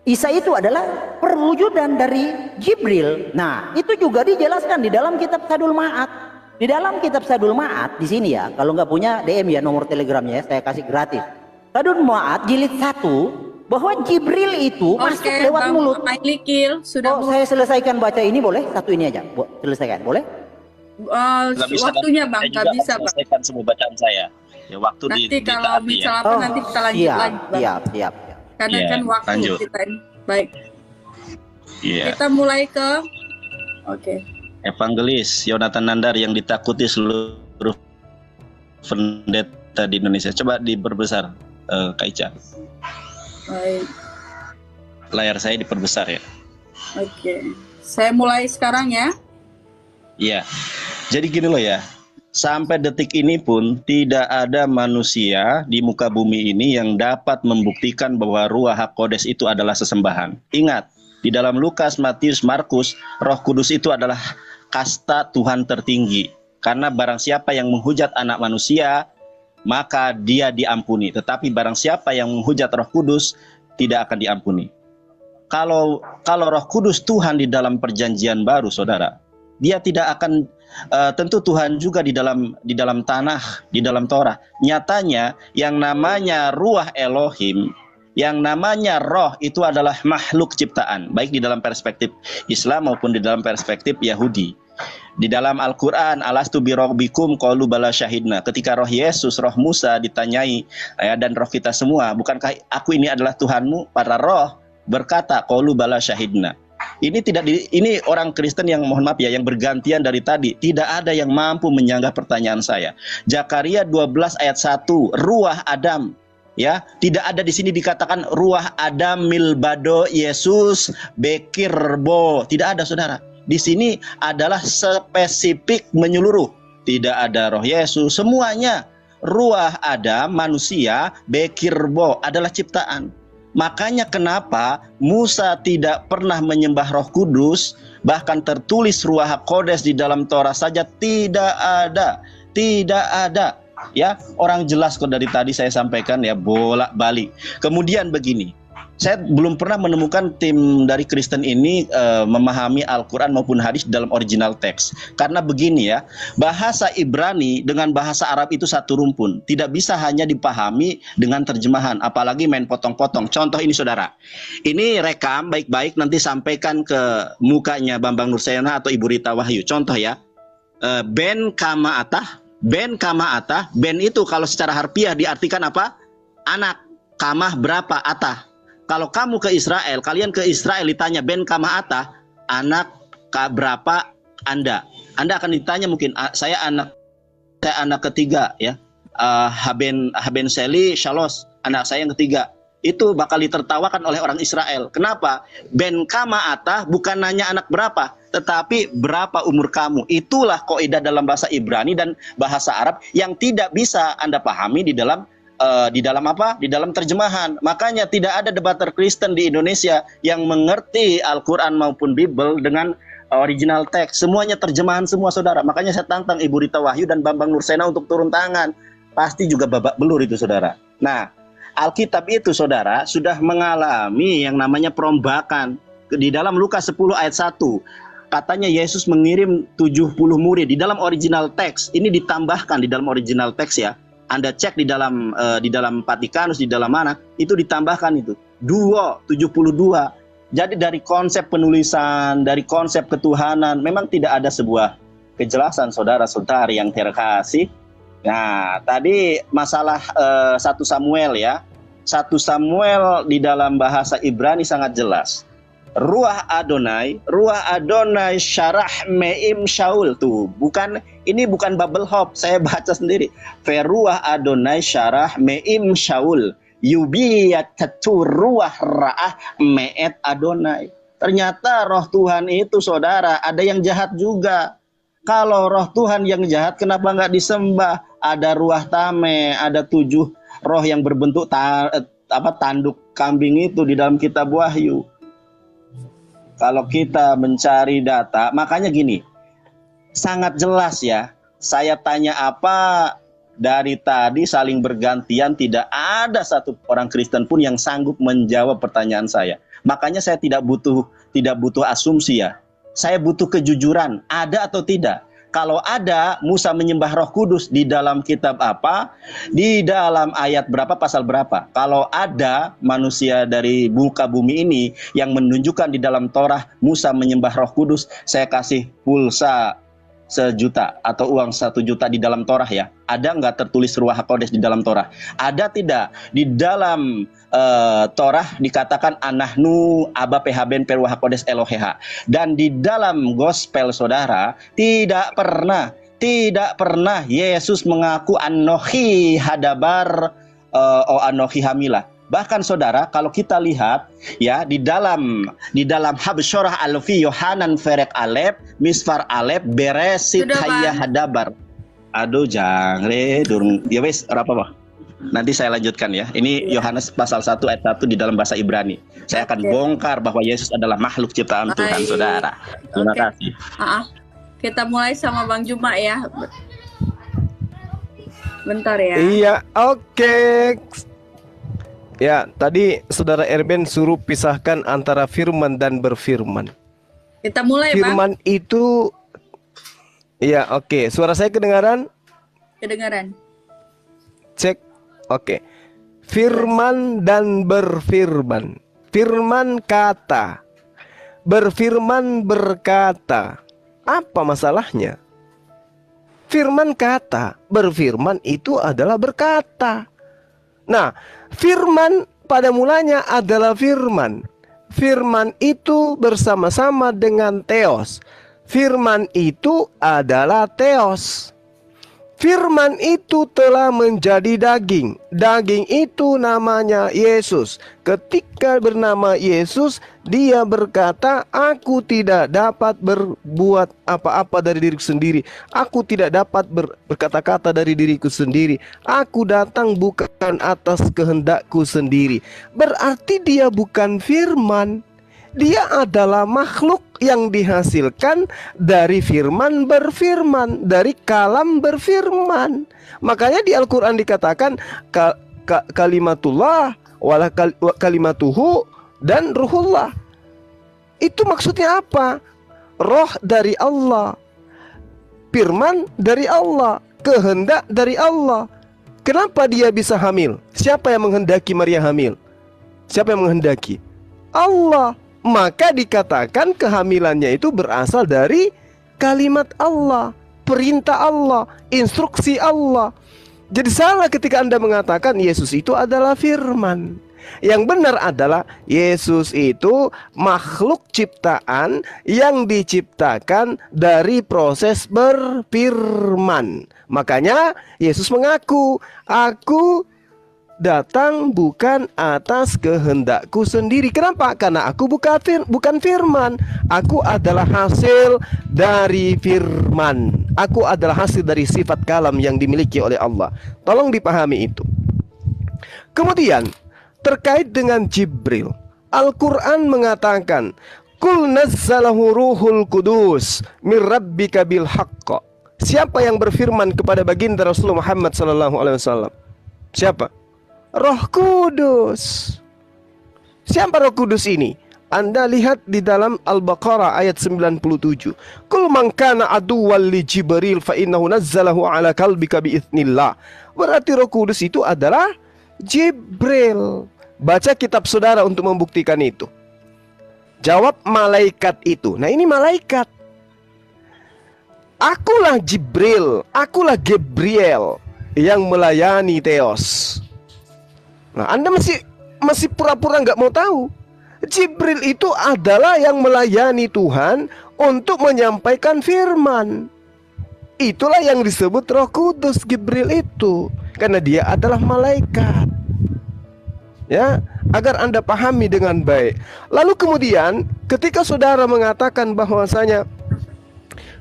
Isa itu adalah perwujudan dari Jibril. Nah, itu juga dijelaskan di dalam kitab Sadul Ma'ad. Di dalam kitab Sadul Ma'ad di sini ya, kalau nggak punya DM ya nomor telegramnya ya, saya kasih gratis. Sadul Ma'ad jilid 1, bahwa Jibril itu masuk lewat mulut.
Sudah
saya selesaikan baca ini boleh? Satu ini aja, selesaikan boleh?
Waktunya Bang, nggak bisa Bang.
Selesaikan semua bacaan saya. Ya, waktu
nanti kalau misal apa nanti kita lanjut lagi Bang.
Siap.
Karena kan waktu
lanjut.
kita ini. Baik. Kita mulai ke
Evangelis Yonatan Nandar yang ditakuti seluruh pendeta di Indonesia. Coba diperbesar, Kak Ica.
Baik.
Layar saya diperbesar ya.
Oke. Saya mulai sekarang ya.
Iya. Jadi gini loh ya. Sampai detik ini pun tidak ada manusia di muka bumi ini yang dapat membuktikan bahwa Ruach HaKodes itu adalah sesembahan. Ingat, di dalam Lukas, Matius, Markus, Roh Kudus itu adalah kasta Tuhan tertinggi. Karena barang siapa yang menghujat anak manusia, maka dia diampuni. Tetapi barang siapa yang menghujat Roh Kudus, tidak akan diampuni. Kalau Roh Kudus Tuhan di dalam perjanjian baru, saudara, dia tidak akan tentu Tuhan juga di dalam tanah, di dalam Torah. Nyatanya yang namanya Ruach Elohim, yang namanya roh itu adalah makhluk ciptaan, baik di dalam perspektif Islam maupun di dalam perspektif Yahudi. Di dalam Al-Quran, alastu birabbikum qalu bala syahidna. Ketika roh Yesus, roh Musa ditanyai, dan roh kita semua, bukankah aku ini adalah Tuhanmu? Para roh berkata, qalu bala syahidna. Ini orang Kristen yang mohon maaf ya, yang bergantian dari tadi. Tidak ada yang mampu menyanggah pertanyaan saya. Zakaria 12 ayat 1, Ruach Adam. Ya, tidak ada di sini dikatakan Ruach Adam milbado Yesus bekirbo. Tidak ada, saudara. Di sini adalah spesifik menyeluruh. Tidak ada roh Yesus, semuanya. Ruach Adam, manusia, bekirbo adalah ciptaan. Makanya kenapa Musa tidak pernah menyembah Roh Kudus, bahkan tertulis Ruach HaKodes di dalam Torah saja tidak ada. Ya, orang jelas kok dari tadi saya sampaikan ya, bolak-balik. Kemudian begini, saya belum pernah menemukan tim dari Kristen ini memahami Al-Quran maupun hadis dalam original teks. Karena begini ya, bahasa Ibrani dengan bahasa Arab itu satu rumpun. Tidak bisa hanya dipahami dengan terjemahan, apalagi main potong-potong. Contoh ini saudara, ini rekam baik-baik, nanti sampaikan ke mukanya Bambang Nursena atau Ibu Rita Wahyu. Contoh ya, ben kama atah, ben itu kalau secara harfiah diartikan apa? Anak. Kamah berapa? Atah. Kalau kamu ke Israel, kalian ke Israel ditanya ben kama atah, anak berapa Anda? Anda akan ditanya mungkin, saya anak ketiga ya. Haben Seli Shalos, anak saya yang ketiga. Itu bakal ditertawakan oleh orang Israel. Kenapa? Ben kama atah bukan nanya anak berapa, tetapi berapa umur kamu. Itulah kaidah dalam bahasa Ibrani dan bahasa Arab yang tidak bisa Anda pahami di dalam
di dalam apa? Di dalam terjemahan. Makanya tidak ada debater Kristen di Indonesia yang mengerti Al-Quran maupun Bible dengan original teks. Semuanya terjemahan semua, saudara. Makanya saya tantang Ibu Rita Wahyu dan Bambang Nursena untuk turun tangan. Pasti juga babak belur itu, saudara. Nah, Alkitab itu, saudara, sudah mengalami yang namanya perombakan. Di dalam Lukas 10 ayat 1, katanya Yesus mengirim 70 murid. Di dalam original teks, ini ditambahkan di dalam original teks ya. Anda cek di dalam Vatikanus, di dalam mana, itu ditambahkan itu. 72. Jadi dari konsep penulisan, dari konsep ketuhanan, memang tidak ada sebuah kejelasan, saudara-saudari yang terkasih. Nah, tadi masalah 1 Samuel ya. 1 Samuel di dalam bahasa Ibrani sangat jelas. Ruah Adonai syarah meim Shaul tuh. Ini bukan bubble hop, saya baca sendiri. Feruah Adonai syarah meim Shaul. Yubiyatatu ruah ra'ah me'et Adonai. Ternyata roh Tuhan itu, saudara, ada yang jahat juga. Kalau roh Tuhan yang jahat, kenapa nggak disembah? Ada ruah tame, ada 7 roh yang berbentuk tanduk kambing itu di dalam kitab Wahyu. Kalau kita mencari data, makanya gini, sangat jelas ya. Saya tanya apa, dari tadi saling bergantian, tidak ada satu orang Kristen pun yang sanggup menjawab pertanyaan saya. Makanya saya tidak butuh asumsi ya. Saya butuh kejujuran, ada atau tidak. Kalau ada, Musa menyembah Roh Kudus di dalam kitab apa? Di dalam ayat berapa, pasal berapa? Kalau ada manusia dari muka bumi ini yang menunjukkan di dalam Torah Musa menyembah Roh Kudus, saya kasih pulsa 1 juta atau uang 1 juta di dalam Torah ya. Ada nggak tertulis Ruach HaKodes di dalam Torah? Ada tidak? Di dalam Torah dikatakan anahnu aba pehben peruach HaKodes Eloheha. Dan di dalam gospel, saudara, tidak pernah Yesus mengaku anohi hadabar anohi hamilah. Bahkan, saudara, kalau kita lihat ya di dalam Habsyarah Alfi Yohanan Ferek Alep Misfar Alep Beresit Hayya Hadabar. Aduh, jangan durung. Ya wes, apa Pak? Nanti saya lanjutkan ya. Ini Yohanes pasal 1 ayat 1 di dalam bahasa Ibrani. Saya akan bongkar bahwa Yesus adalah makhluk ciptaan Tuhan, saudara. Terima kasih.
Kita mulai sama Bang Juma ya. Bentar ya.
Iya, oke. Ya, tadi saudara Erben suruh pisahkan antara firman dan berfirman.
Kita mulai,
firman
Bang.
Itu, ya oke. Suara saya kedengaran?
Kedengaran.
Cek. Oke. Firman dan berfirman. Firman kata. Berfirman berkata. Apa masalahnya? Firman kata. Berfirman itu adalah berkata. Nah, firman pada mulanya adalah firman. Firman itu bersama-sama dengan theos. Firman itu adalah theos. Firman itu telah menjadi daging. Daging itu namanya Yesus. Ketika bernama Yesus, dia berkata, aku tidak dapat berbuat apa-apa dari diriku sendiri. Aku tidak dapat berkata-kata dari diriku sendiri. Aku datang bukan atas kehendakku sendiri. Berarti dia bukan firman. Dia adalah makhluk yang dihasilkan dari firman berfirman, dari kalam berfirman. Makanya di Al-Quran dikatakan kalimatullah, wala kalimatuhu, dan ruhullah. Itu maksudnya apa? Roh dari Allah, firman dari Allah, kehendak dari Allah. Kenapa dia bisa hamil? Siapa yang menghendaki Maria hamil? Siapa yang menghendaki? Allah. Maka dikatakan kehamilannya itu berasal dari kalimat Allah, perintah Allah, instruksi Allah. Jadi salah ketika Anda mengatakan Yesus itu adalah firman. Yang benar adalah Yesus itu makhluk ciptaan yang diciptakan dari proses berfirman. Makanya Yesus mengaku, aku datang bukan atas kehendakku sendiri. Kenapa? Karena aku bukan firman. Aku adalah hasil dari firman. Aku adalah hasil dari sifat kalam yang dimiliki oleh Allah. Tolong dipahami itu. Kemudian terkait dengan Jibril, Al-Quran mengatakan, Kul nazzalahu ruhul kudus min rabbika bil haqqa. Siapa yang berfirman kepada baginda Rasulullah Muhammad SAW? Siapa? Roh Kudus. Siapa Roh Kudus ini? Anda lihat di dalam Al-Baqarah ayat 97. Kul man kana aduwwan li Jibril fa innahu nazzalahu ala qalbika bi idznillah. Berarti Roh Kudus itu adalah Jibril. Baca kitab saudara untuk membuktikan itu. Jawab malaikat itu. Nah, ini malaikat. Akulah Jibril, akulah Gabriel yang melayani Theos. Nah, Anda masih pura-pura nggak mau tahu. Jibril itu adalah yang melayani Tuhan untuk menyampaikan firman. Itulah yang disebut Roh Kudus, Jibril itu, karena dia adalah malaikat. Ya, agar Anda pahami dengan baik. Lalu kemudian ketika saudara mengatakan bahwasanya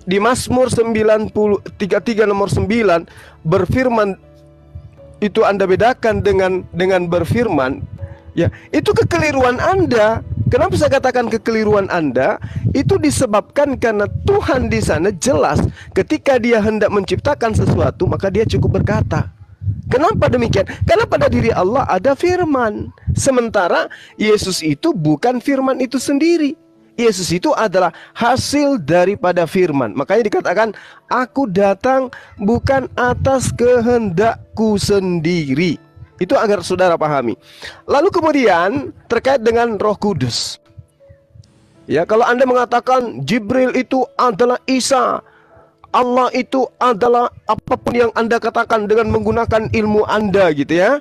di Mazmur 33 nomor 9 berfirman, itu Anda bedakan dengan berfirman, ya, itu kekeliruan Anda. Kenapa saya katakan kekeliruan Anda? Itu disebabkan karena Tuhan di sana jelas ketika Dia hendak menciptakan sesuatu, maka Dia cukup berkata. Kenapa demikian? Karena pada diri Allah ada firman. Sementara Yesus itu bukan firman itu sendiri. Yesus itu adalah hasil daripada firman. Makanya dikatakan, aku datang bukan atas kehendakku sendiri. Itu agar saudara pahami. Lalu kemudian terkait dengan Roh Kudus. Ya, kalau Anda mengatakan Jibril itu adalah Isa, Allah itu adalah apapun yang Anda katakan dengan menggunakan ilmu Anda gitu ya.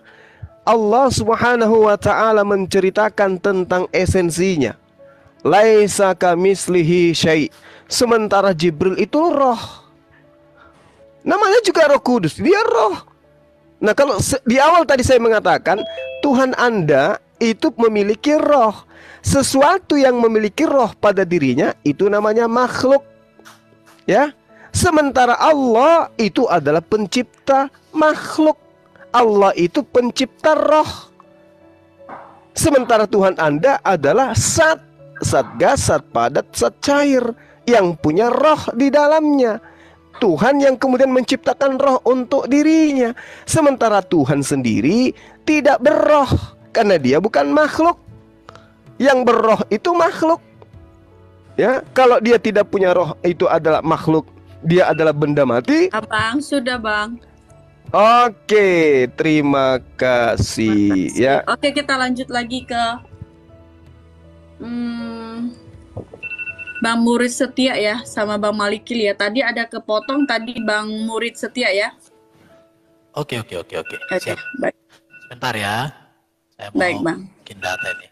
Allah Subhanahu wa taala menceritakan tentang esensinya. Laisa kamislihi syai'. Sementara Jibril itu roh. Namanya juga Roh Kudus, dia roh. Nah, kalau di awal tadi saya mengatakan Tuhan Anda itu memiliki roh. Sesuatu yang memiliki roh pada dirinya itu namanya makhluk. Ya. Sementara Allah itu adalah pencipta makhluk. Allah itu pencipta roh. Sementara Tuhan Anda adalah zat gas, zat padat, zat cair yang punya roh di dalamnya. Tuhan yang kemudian menciptakan roh untuk dirinya. Sementara Tuhan sendiri tidak berroh, karena dia bukan makhluk. Yang berroh itu makhluk. Ya, kalau dia tidak punya roh, itu adalah makhluk. Dia adalah benda mati.
Abang, sudah bang.
Oke, terima kasih. Ya.
Oke, kita lanjut lagi ke Bang Murid Setia ya, sama Bang Malikil ya. Tadi ada kepotong tadi Bang Murid Setia ya.
Oke. Siap.
Baik.
Sebentar ya. Saya mau
Baik, Bang.
bikin data ini.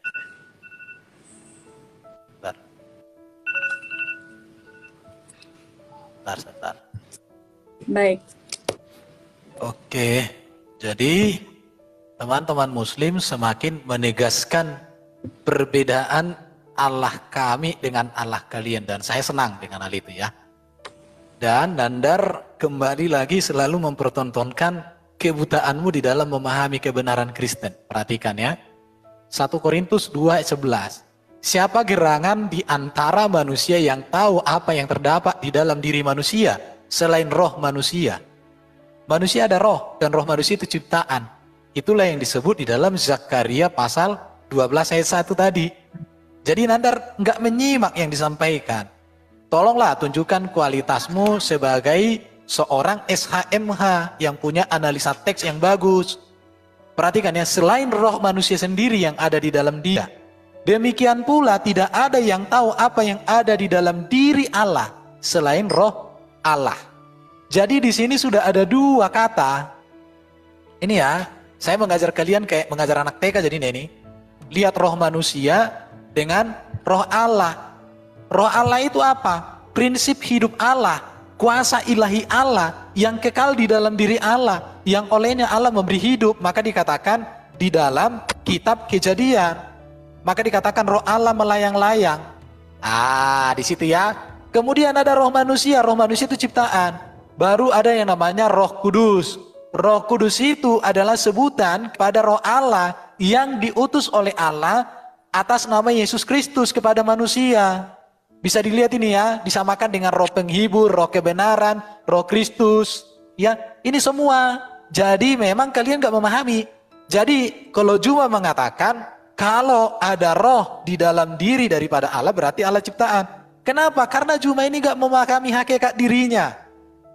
Sebentar.
Baik.
Oke. Jadi teman-teman muslim semakin menegaskan perbedaan Allah kami dengan Allah kalian, dan saya senang dengan hal itu ya. Dan Nandar kembali lagi selalu mempertontonkan kebutaanmu di dalam memahami kebenaran Kristen. Perhatikan ya. 1 Korintus 2 ayat 11. Siapa gerangan di antara manusia yang tahu apa yang terdapat di dalam diri manusia selain roh manusia? Manusia ada roh, dan roh manusia itu ciptaan. Itulah yang disebut di dalam Zakaria pasal 12 ayat 1 tadi. Jadi Nandar nggak menyimak yang disampaikan. Tolonglah tunjukkan kualitasmu sebagai seorang SHMH yang punya analisa teks yang bagus. Perhatikan ya, selain roh manusia sendiri yang ada di dalam dia, demikian pula tidak ada yang tahu apa yang ada di dalam diri Allah selain roh Allah. Jadi di sini sudah ada dua kata. Ini ya, saya mengajar kalian kayak mengajar anak TK jadi ini. Lihat roh manusia dengan roh Allah. Roh Allah itu apa? Prinsip hidup Allah, kuasa ilahi Allah yang kekal di dalam diri Allah, yang olehnya Allah memberi hidup. Maka dikatakan di dalam kitab Kejadian, maka dikatakan roh Allah melayang-layang. Di situ ya. Kemudian ada roh manusia itu ciptaan. Baru ada yang namanya Roh Kudus. Roh Kudus itu adalah sebutan kepada Roh Allah yang diutus oleh Allah atas nama Yesus Kristus kepada manusia. Bisa dilihat ini ya, disamakan dengan roh penghibur, roh kebenaran, roh Kristus. Ya, ini semua. Jadi memang kalian gak memahami. Jadi kalau Juma mengatakan kalau ada roh di dalam diri daripada Allah berarti Allah ciptaan. Kenapa? Karena Juma ini gak memahami hakikat dirinya.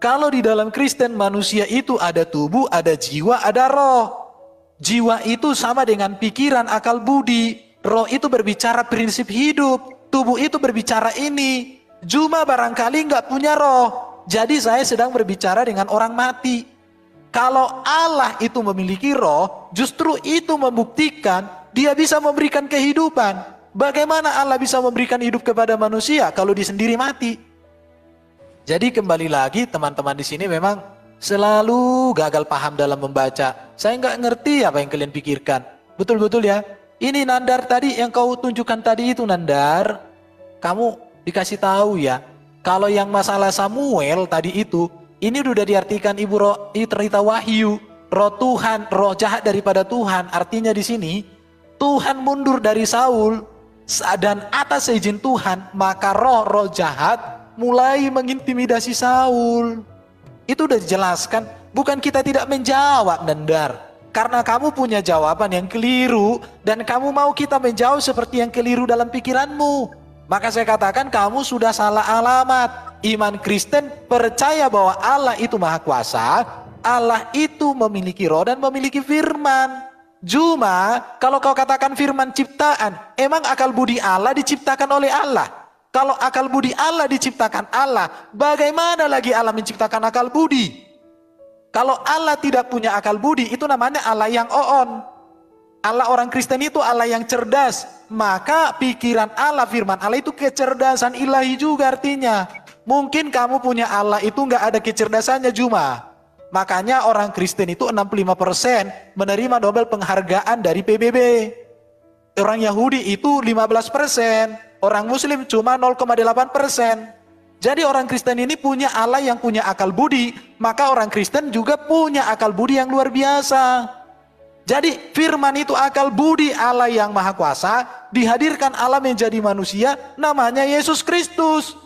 Kalau di dalam Kristen manusia itu ada tubuh, ada jiwa, ada roh. Jiwa itu sama dengan pikiran, akal budi. Roh itu berbicara prinsip hidup. Tubuh itu berbicara ini. Juma barangkali nggak punya roh. Jadi saya sedang berbicara dengan orang mati. Kalau Allah itu memiliki roh, justru itu membuktikan dia bisa memberikan kehidupan. Bagaimana Allah bisa memberikan hidup kepada manusia kalau dia sendiri mati? Jadi kembali lagi teman-teman di sini memang selalu gagal paham dalam membaca. Saya nggak ngerti apa yang kalian pikirkan. Betul-betul ya. Ini Nandar tadi yang kau tunjukkan tadi itu Nandar. Kamu dikasih tahu ya. Kalau yang masalah Samuel tadi itu, ini udah diartikan Ibu Roh Rita Wahyu. Roh Tuhan, roh jahat daripada Tuhan. Artinya di sini Tuhan mundur dari Saul dan atas izin Tuhan maka roh jahat mulai mengintimidasi Saul. Itu udah dijelaskan. Bukan kita tidak menjawab Nandar. Karena kamu punya jawaban yang keliru dan kamu mau kita menjawab seperti yang keliru dalam pikiranmu. Maka saya katakan kamu sudah salah alamat. Iman Kristen percaya bahwa Allah itu maha kuasa. Allah itu memiliki roh dan memiliki firman. Cuma kalau kau katakan firman ciptaan, emang akal budi Allah diciptakan oleh Allah? Kalau akal budi Allah diciptakan Allah, bagaimana lagi Allah menciptakan akal budi? Kalau Allah tidak punya akal budi, itu namanya Allah yang oon. Allah orang Kristen itu Allah yang cerdas. Maka pikiran Allah, firman Allah itu kecerdasan ilahi juga artinya. Mungkin kamu punya Allah itu nggak ada kecerdasannya Juma. Makanya orang Kristen itu 65% menerima Nobel penghargaan dari PBB. Orang Yahudi itu 15%. Orang Muslim cuma 0,8%. Jadi orang Kristen ini punya Allah yang punya akal budi, maka orang Kristen juga punya akal budi yang luar biasa. Jadi firman itu akal budi Allah yang maha kuasa, dihadirkan Allah menjadi manusia, namanya Yesus Kristus.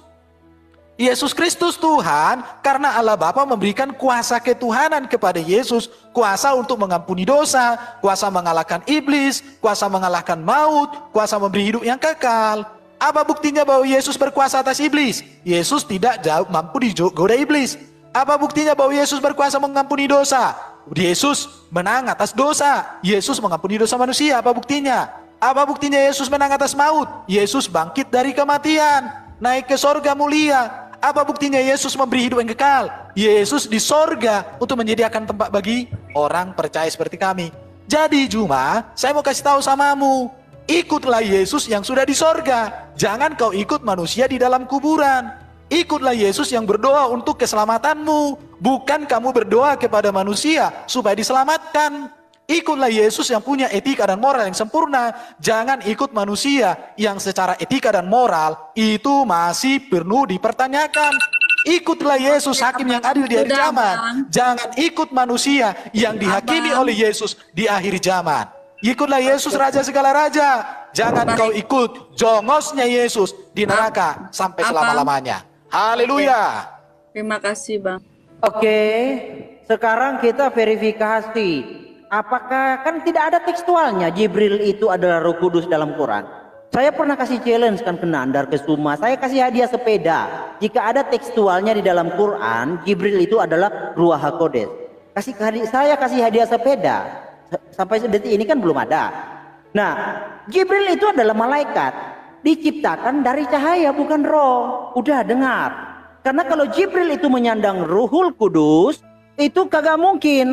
Yesus Kristus Tuhan, karena Allah Bapa memberikan kuasa ketuhanan kepada Yesus, kuasa untuk mengampuni dosa, kuasa mengalahkan iblis, kuasa mengalahkan maut, kuasa memberi hidup yang kekal. Apa buktinya bahwa Yesus berkuasa atas iblis? Yesus tidak mampu digoda iblis. Apa buktinya bahwa Yesus berkuasa mengampuni dosa? Yesus menang atas dosa. Yesus mengampuni dosa manusia. Apa buktinya? Apa buktinya Yesus menang atas maut? Yesus bangkit dari kematian, naik ke sorga mulia. Apa buktinya Yesus memberi hidup yang kekal? Yesus di sorga untuk menyediakan tempat bagi orang percaya seperti kami. Jadi Juma, saya mau kasih tahu samamu, ikutlah Yesus yang sudah di sorga. Jangan kau ikut manusia di dalam kuburan. Ikutlah Yesus yang berdoa untuk keselamatanmu. Bukan kamu berdoa kepada manusia supaya diselamatkan. Ikutlah Yesus yang punya etika dan moral yang sempurna. Jangan ikut manusia yang secara etika dan moral itu masih perlu dipertanyakan. Ikutlah Yesus hakim yang adil di akhir zaman. Jangan ikut manusia yang dihakimi oleh Yesus di akhir zaman. Ikutlah Yesus Raja segala raja. Jangan kau ikut jongosnya Yesus di neraka sampai selama-lamanya. Haleluya.
Terima kasih Bang.
Oke, sekarang kita verifikasi. Apakah kan tidak ada tekstualnya Jibril itu adalah Roh Kudus dalam Quran. Saya pernah kasih challenge kan ke Nandar, ke Suma. Saya kasih hadiah sepeda. Jika ada tekstualnya di dalam Quran, Jibril itu adalah Ruach HaKodes. Saya kasih hadiah sepeda. Sampai detik ini kan belum ada. Nah, Jibril itu adalah malaikat, diciptakan dari cahaya bukan roh. Udah dengar. Karena kalau Jibril itu menyandang Ruhul Kudus, itu kagak mungkin.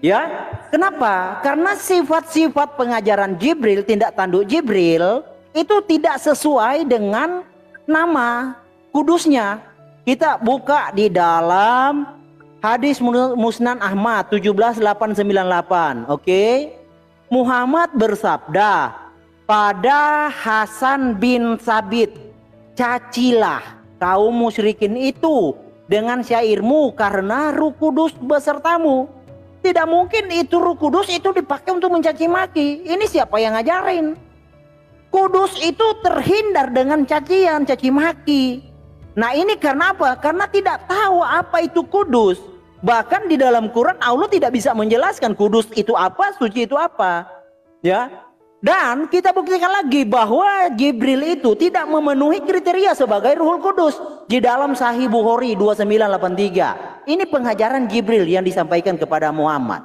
Ya, kenapa? Karena sifat-sifat pengajaran Jibril, tindak tanduk Jibril itu tidak sesuai dengan nama kudusnya. Kita buka di dalam hadis Musnad Ahmad 17898. Oke. Muhammad bersabda pada Hasan bin Sabit, cacilah kaum musyrikin itu dengan syairmu karena Ruh Kudus besertamu. Tidak mungkin itu Roh Kudus itu dipakai untuk mencaci maki. Ini siapa yang ngajarin? Kudus itu terhindar dengan cacian, caci maki. Nah ini karena apa? Karena tidak tahu apa itu kudus. Bahkan di dalam Quran Allah tidak bisa menjelaskan kudus itu apa, suci itu apa. Ya. Dan kita buktikan lagi bahwa Jibril itu tidak memenuhi kriteria sebagai Ruhul Kudus. Di dalam Sahih Bukhari 2983. Ini pengajaran Jibril yang disampaikan kepada Muhammad.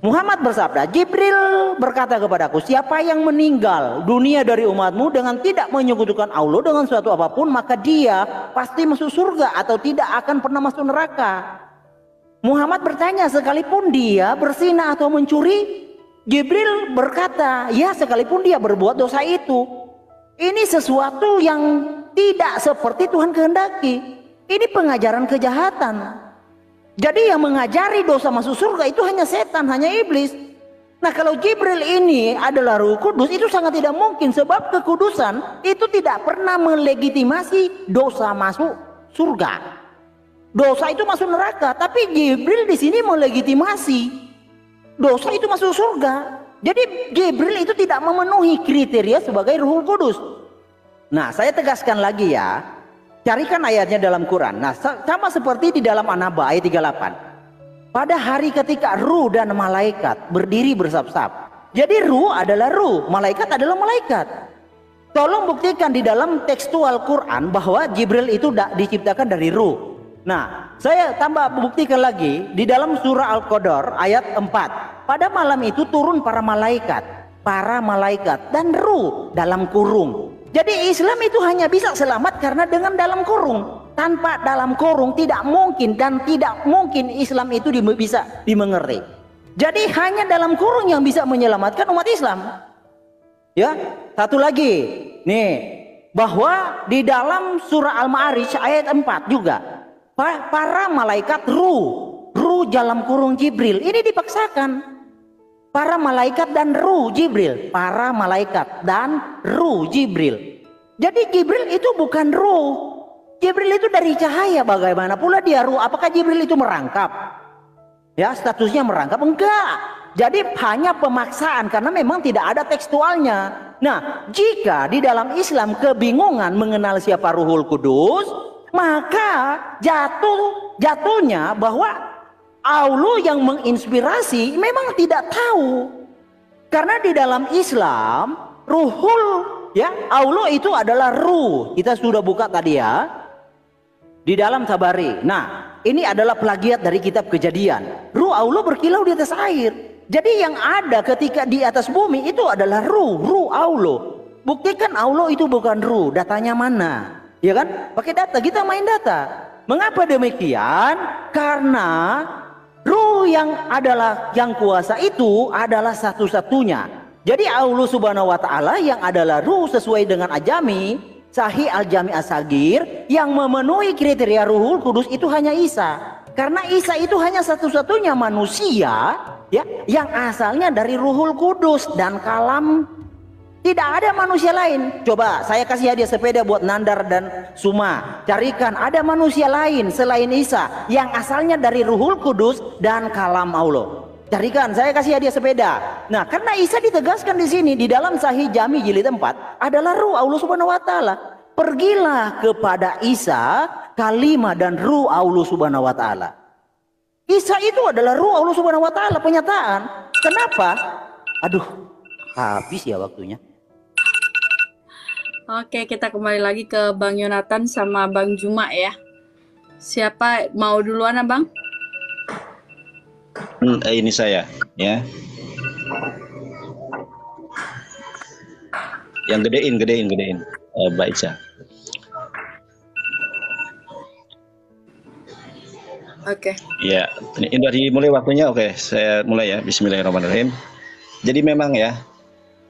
Muhammad bersabda, Jibril berkata kepadaku, siapa yang meninggal dunia dari umatmu dengan tidak menyekutukan Allah dengan suatu apapun, maka dia pasti masuk surga atau tidak akan pernah masuk neraka. Muhammad bertanya, sekalipun dia berzina atau mencuri? Jibril berkata, ya sekalipun dia berbuat dosa itu. Ini sesuatu yang tidak seperti Tuhan kehendaki. Ini pengajaran kejahatan. Jadi yang mengajari dosa masuk surga itu hanya setan, hanya iblis. Nah kalau Jibril ini adalah Roh Kudus, itu sangat tidak mungkin. Sebab kekudusan itu tidak pernah melegitimasi dosa masuk surga. Dosa itu masuk neraka. Tapi Jibril di sini melegitimasi dosa itu masuk surga. Jadi Jibril itu tidak memenuhi kriteria sebagai Ruhul Kudus. Nah saya tegaskan lagi ya. Carikan ayatnya dalam Quran. Nah, sama seperti di dalam An-Naba ayat 38. Pada hari ketika ruh dan malaikat berdiri bersab-sab. Jadi ruh adalah ruh, malaikat adalah malaikat. Tolong buktikan di dalam tekstual Quran bahwa Jibril itu diciptakan dari ruh. Nah, saya tambah buktikan lagi di dalam surah Al-Qadar ayat 4. Pada malam itu turun para malaikat dan ruh dalam kurung. Jadi Islam itu hanya bisa selamat karena dengan dalam kurung. Tanpa dalam kurung tidak mungkin, dan tidak mungkin Islam itu bisa dimengerti. Jadi hanya dalam kurung yang bisa menyelamatkan umat Islam. Ya, satu lagi. Nih, bahwa di dalam surah Al-Ma'arij ayat 4 juga. Para malaikat ruh dalam kurung Jibril. Ini dipaksakan. Para malaikat dan ruh Jibril. Para malaikat dan ruh Jibril. Jadi Jibril itu bukan ruh. Jibril itu dari cahaya. Bagaimana pula dia ruh? Apakah Jibril itu merangkap? Ya, statusnya merangkap? Enggak. Jadi hanya pemaksaan karena memang tidak ada tekstualnya. Nah, jika di dalam Islam kebingungan mengenal siapa Ruhul Kudus, maka jatuhnya bahwa Allah yang menginspirasi memang tidak tahu. Karena di dalam Islam Ruhul, ya, Allah itu adalah ruh. Kita sudah buka tadi ya di dalam Tabari. Nah, ini adalah plagiat dari kitab Kejadian. Ruh Allah berkilau di atas air. Jadi yang ada ketika di atas bumi itu adalah ruh Allah. Buktikan Allah itu bukan ruh. Datanya mana? Ya kan? Pakai data, kita main data. Mengapa demikian? Karena ruh yang kuasa itu adalah satu-satunya. Jadi Allah Subhanahu wa taala yang adalah ruh sesuai dengan Ajami, Sahih Al-Jami As-Sagir, yang memenuhi kriteria Ruhul Kudus itu hanya Isa. Karena Isa itu hanya satu-satunya manusia ya yang asalnya dari Ruhul Kudus dan kalam. Tidak ada manusia lain. Coba saya kasih hadiah sepeda buat Nandar dan Suma. Carikan ada manusia lain selain Isa yang asalnya dari Ruhul Kudus dan kalam Allah. Carikan, saya kasih hadiah sepeda. Nah, karena Isa ditegaskan di sini di dalam Sahih Jami jilid 4 adalah ruh Allah Subhanahu wa taala. Pergilah kepada Isa, kalimah dan ruh Allah Subhanahu wa taala. Isa itu adalah ruh Allah Subhanahu wa taala, penyataan. Kenapa? Aduh, habis ya waktunya.
Oke, kita kembali lagi ke Bang Yonatan sama Bang Juma ya. Siapa mau duluan, Abang?
Ini saya, ya. Yang gedein. Baik, Sa.
Oke.
Ya, ini udah dimulai waktunya. Oke, saya mulai ya. Bismillahirrahmanirrahim. Jadi memang ya,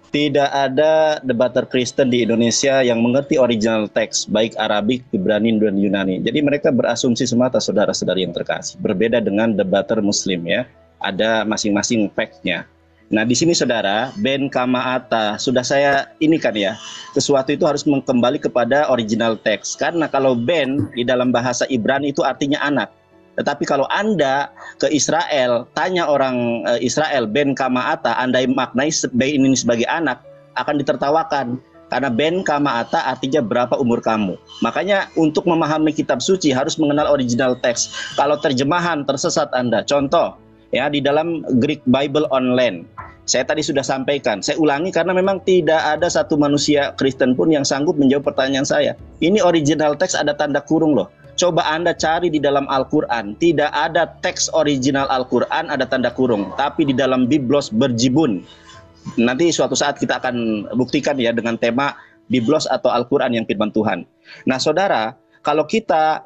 tidak ada debater Kristen di Indonesia yang mengerti original teks, baik Arabik, Ibrani, dan Yunani. Jadi mereka berasumsi semata, saudara-saudari yang terkasih. Berbeda dengan debater Muslim ya, ada masing-masing fact-nya. Nah di sini saudara, Ben Kamaata, sudah saya ini kan ya, sesuatu itu harus kembali kepada original teks. Karena kalau Ben di dalam bahasa Ibrani itu artinya anak.
Tetapi kalau Anda ke Israel, tanya orang Israel, Ben Kamaata, Anda maknai Ben ini sebagai anak, akan ditertawakan. Karena Ben Kamaata artinya berapa umur kamu. Makanya untuk memahami kitab suci harus mengenal original teks. Kalau terjemahan tersesat Anda. Contoh, ya di dalam Greek Bible Online. Saya tadi sudah sampaikan. Saya ulangi karena memang tidak ada satu manusia Kristen pun yang sanggup menjawab pertanyaan saya. Ini original teks ada tanda kurung loh. Coba Anda cari di dalam Al-Quran. Tidak ada teks original Al-Quran ada tanda kurung. Tapi di dalam Biblos berjibun. Nanti suatu saat kita akan buktikan ya dengan tema Biblos atau Al-Quran yang firman Tuhan. Nah saudara, kalau kita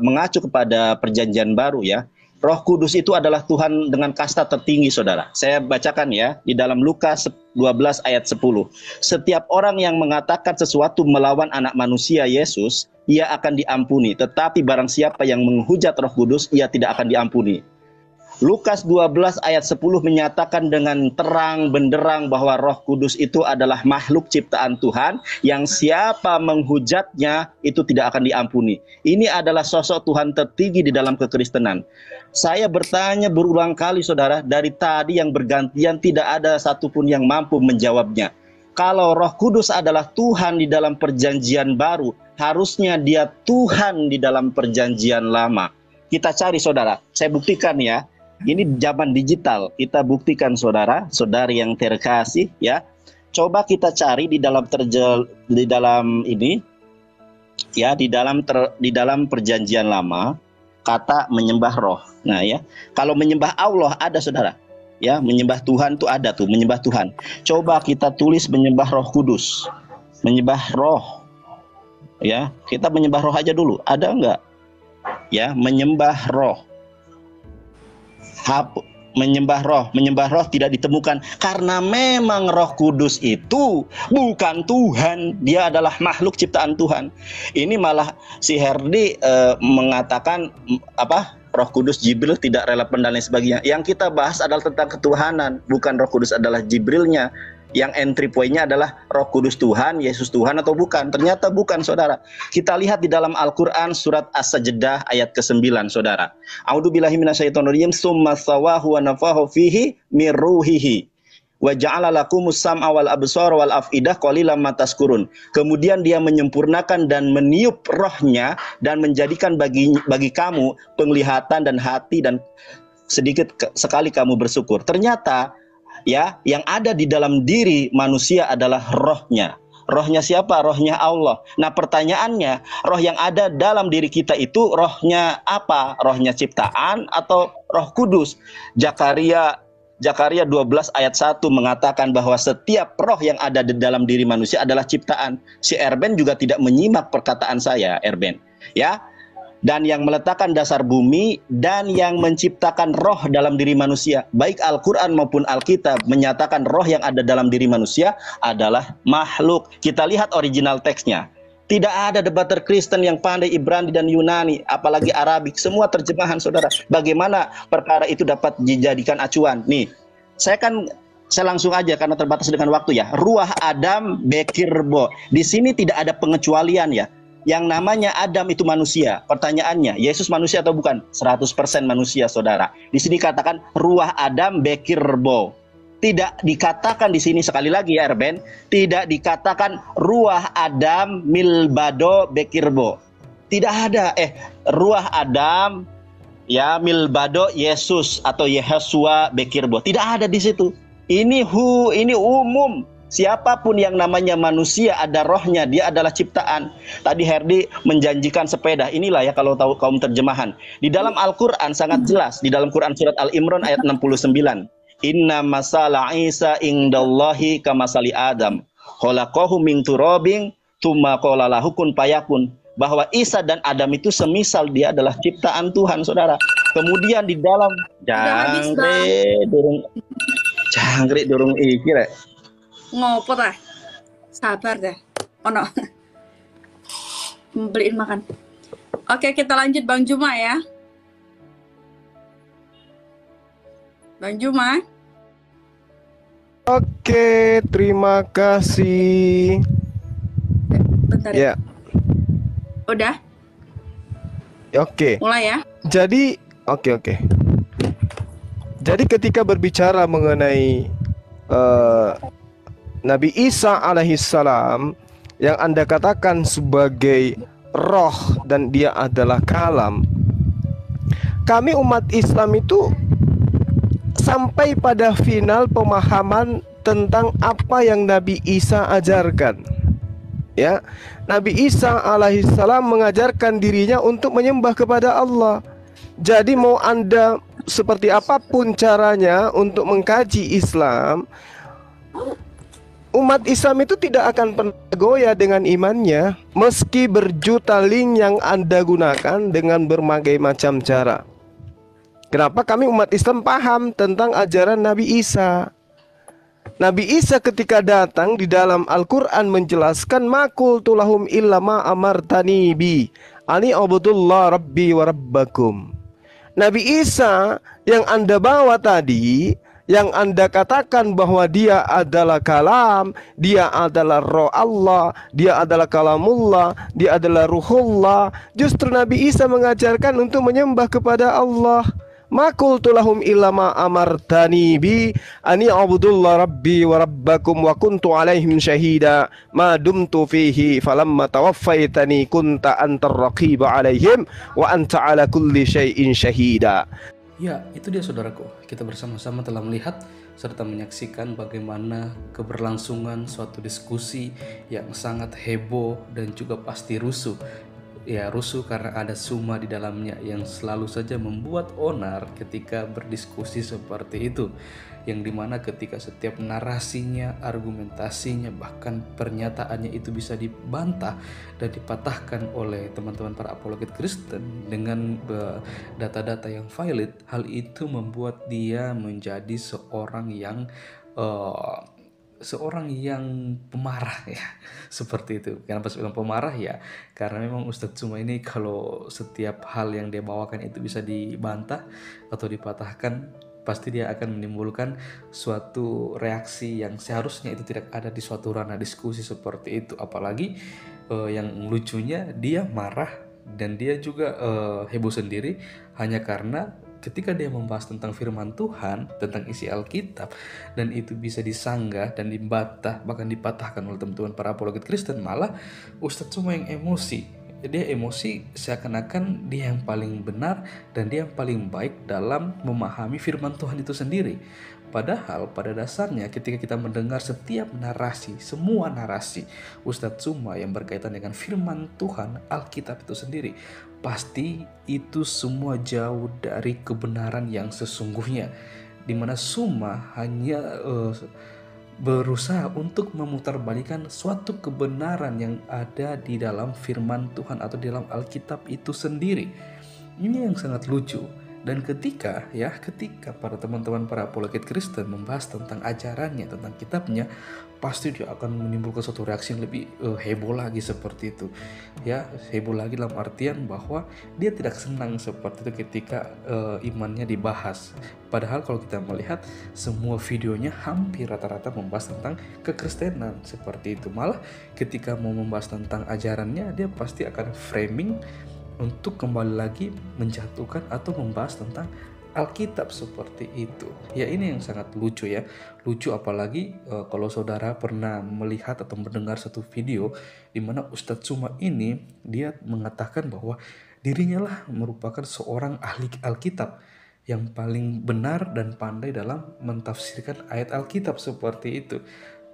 mengacu kepada perjanjian baru ya, Roh Kudus itu adalah Tuhan dengan kasta tertinggi saudara. Saya bacakan ya di dalam Lukas 12 ayat 10. Setiap orang yang mengatakan sesuatu melawan anak manusia Yesus, ia akan diampuni. Tetapi barang siapa yang menghujat Roh Kudus, ia tidak akan diampuni. Lukas 12 ayat 10 menyatakan dengan terang benderang bahwa Roh Kudus itu adalah makhluk ciptaan Tuhan yang siapa menghujatnya itu tidak akan diampuni. Ini adalah sosok Tuhan tertinggi di dalam kekristenan. Saya bertanya berulang kali saudara, dari tadi yang bergantian tidak ada satupun yang mampu menjawabnya. Kalau Roh Kudus adalah Tuhan di dalam perjanjian baru, harusnya dia Tuhan di dalam perjanjian lama. Kita cari saudara, saya buktikan ya. Ini zaman digital, kita buktikan saudara, saudari yang terkasih ya. Coba kita cari di dalam ini ya, di dalam perjanjian lama kata menyembah roh. Nah ya, kalau menyembah Allah ada saudara. Ya, menyembah Tuhan tuh ada tuh, menyembah Tuhan. Coba kita tulis menyembah Roh Kudus. Menyembah roh. Ya, kita menyembah roh aja dulu. Ada enggak? Ya, menyembah roh. Menyembah roh tidak ditemukan karena memang Roh Kudus itu bukan Tuhan, dia adalah makhluk ciptaan Tuhan. Ini malah si Herdi mengatakan apa, Roh Kudus Jibril tidak relevan dan lain sebagainya. Yang kita bahas adalah tentang ketuhanan, bukan Roh Kudus adalah Jibrilnya. Yang entry point-nya adalah Roh Kudus Tuhan, Yesus Tuhan atau bukan. Ternyata bukan saudara. Kita lihat di dalam Al-Quran surat As-Sajdah ayat ke-9 saudara. A'udzubillahi minasyaitonirrajim, tsumma sawahu wa nafahu fihi min ruhihi wa ja'ala lakumus sam'a wal absara wal afidah qalilan ma tazkurun. Kemudian dia menyempurnakan dan meniup rohnya dan menjadikan bagi kamu penglihatan dan hati dan sedikit sekali kamu bersyukur. Ternyata ya, yang ada di dalam diri manusia adalah rohnya. Rohnya siapa? Rohnya Allah. Nah pertanyaannya, roh yang ada dalam diri kita itu rohnya apa? Rohnya ciptaan atau Roh Kudus? Zakaria 12 ayat 1 mengatakan bahwa setiap roh yang ada di dalam diri manusia adalah ciptaan. Si Erben juga tidak menyimak perkataan saya, Erben. Ya. Dan yang meletakkan dasar bumi dan yang menciptakan roh dalam diri manusia. Baik Al-Quran maupun Alkitab menyatakan roh yang ada dalam diri manusia adalah makhluk. Kita lihat original teksnya. Tidak ada debater Kristen yang pandai Ibrani dan Yunani, apalagi Arabik. Semua terjemahan saudara. Bagaimana perkara itu dapat dijadikan acuan? Nih, saya langsung aja karena terbatas dengan waktu ya. Ruah Adam Bekirbo. Di sini tidak ada pengecualian ya. Yang namanya Adam itu manusia. Pertanyaannya, Yesus manusia atau bukan? 100% manusia, saudara. Di sini katakan ruah Adam Bekirbo. Tidak dikatakan di sini, sekali lagi ya Erben, tidak dikatakan ruah Adam Milbado Bekirbo. Tidak ada. Ruah Adam ya Milbado Yesus atau Yehosua Bekirbo. Tidak ada di situ. Ini umum. Siapapun yang namanya manusia ada rohnya, dia adalah ciptaan. Tadi Herdi menjanjikan sepeda. Inilah ya kalau tahu kaum terjemahan. Di dalam Al-Quran sangat jelas. Di dalam Quran surat Al-Imran ayat 69. Inna masala Isa indallahi kamasali Adam. Khalaqahu min turabin tsumma qala lahu kun fayakun. Bahwa Isa dan Adam itu semisal dia adalah ciptaan Tuhan, saudara. Kemudian di dalam jangkrik durung iki rek.
Ngopo tah? Sabar deh. Ono. Beliin makan. Oke, kita lanjut Bang Juma ya. Bang Juma.
Oke, terima kasih.
Bentar ya. Udah?
Oke.
Mulai ya.
Jadi, oke. Jadi ketika berbicara mengenai Nabi Isa alaihissalam yang Anda katakan sebagai roh dan dia adalah kalam, kami umat Islam itu sampai pada final pemahaman tentang apa yang Nabi Isa ajarkan. Ya, Nabi Isa alaihissalam mengajarkan dirinya untuk menyembah kepada Allah. Jadi mau Anda seperti apapun caranya untuk mengkaji Islam, umat Islam itu tidak akan pernah goyah dengan imannya, meski berjuta link yang Anda gunakan dengan berbagai macam cara. Kenapa kami umat Islam paham tentang ajaran Nabi Isa? Nabi Isa ketika datang di dalam Al-Quran menjelaskan, Makul tulahum illa ma amartani bi ani abudullah rabbi wa rabbakum. Nabi Isa yang Anda bawa tadi, yang Anda katakan bahwa dia adalah kalam, dia adalah roh Allah, dia adalah kalamullah, dia adalah ruhullah, justru Nabi Isa mengajarkan untuk menyembah kepada Allah. Ma qultu lahum illa ma amartani bi ani abudullah rabbi wa rabbakum wa kuntu alaihim syahida ma dumtu fihi falamma tawaffaitani kunta antar raqiba alaihim wa anta ala kulli syai'in syahida.
Ya, itu dia saudaraku. Kita bersama-sama telah melihat serta menyaksikan bagaimana keberlangsungan suatu diskusi yang sangat heboh dan juga pasti rusuh. Ya, rusuh karena ada summa di dalamnya yang selalu saja membuat onar ketika berdiskusi seperti itu. Yang dimana ketika setiap narasinya, argumentasinya, bahkan pernyataannya itu bisa dibantah dan dipatahkan oleh teman-teman para apologet Kristen dengan data-data yang valid, hal itu membuat dia menjadi seorang yang pemarah ya, seperti itu. Kenapa saya bilang pemarah ya? Karena memang Ustadz Tsuma ini kalau setiap hal yang dia bawakan itu bisa dibantah atau dipatahkan, pasti dia akan menimbulkan suatu reaksi yang seharusnya itu tidak ada di suatu ranah diskusi seperti itu. Apalagi yang lucunya dia marah dan dia juga heboh sendiri hanya karena ketika dia membahas tentang firman Tuhan, tentang isi Alkitab, dan itu bisa disanggah dan dibantah, bahkan dipatahkan oleh teman-teman para apologet Kristen, malah Ustadz Tsuma yang emosi. Dia emosi seakan-akan dia yang paling benar dan dia yang paling baik dalam memahami firman Tuhan itu sendiri. Padahal pada dasarnya ketika kita mendengar setiap narasi, semua narasi Ustadz Tsuma yang berkaitan dengan firman Tuhan, Alkitab itu sendiri, pasti itu semua jauh dari kebenaran yang sesungguhnya, dimana Tsuma hanya berusaha untuk memutarbalikan suatu kebenaran yang ada di dalam firman Tuhan atau di dalam Alkitab itu sendiri. Ini yang sangat lucu. Dan ketika para teman-teman para apologet Kristen membahas tentang ajarannya, tentang kitabnya, pasti dia akan menimbulkan suatu reaksi yang lebih heboh lagi seperti itu. Ya, heboh lagi dalam artian bahwa dia tidak senang seperti itu ketika imannya dibahas. Padahal kalau kita melihat semua videonya hampir rata-rata membahas tentang kekristenan seperti itu. Malah ketika mau membahas tentang ajarannya, dia pasti akan framing untuk kembali lagi menjatuhkan atau membahas tentang Alkitab seperti itu. Ya, ini yang sangat lucu ya. Lucu apalagi kalau saudara pernah melihat atau mendengar satu video di mana Ustadz Tsuma ini dia mengatakan bahwa dirinya lah merupakan seorang ahli Alkitab yang paling benar dan pandai dalam mentafsirkan ayat Alkitab seperti itu.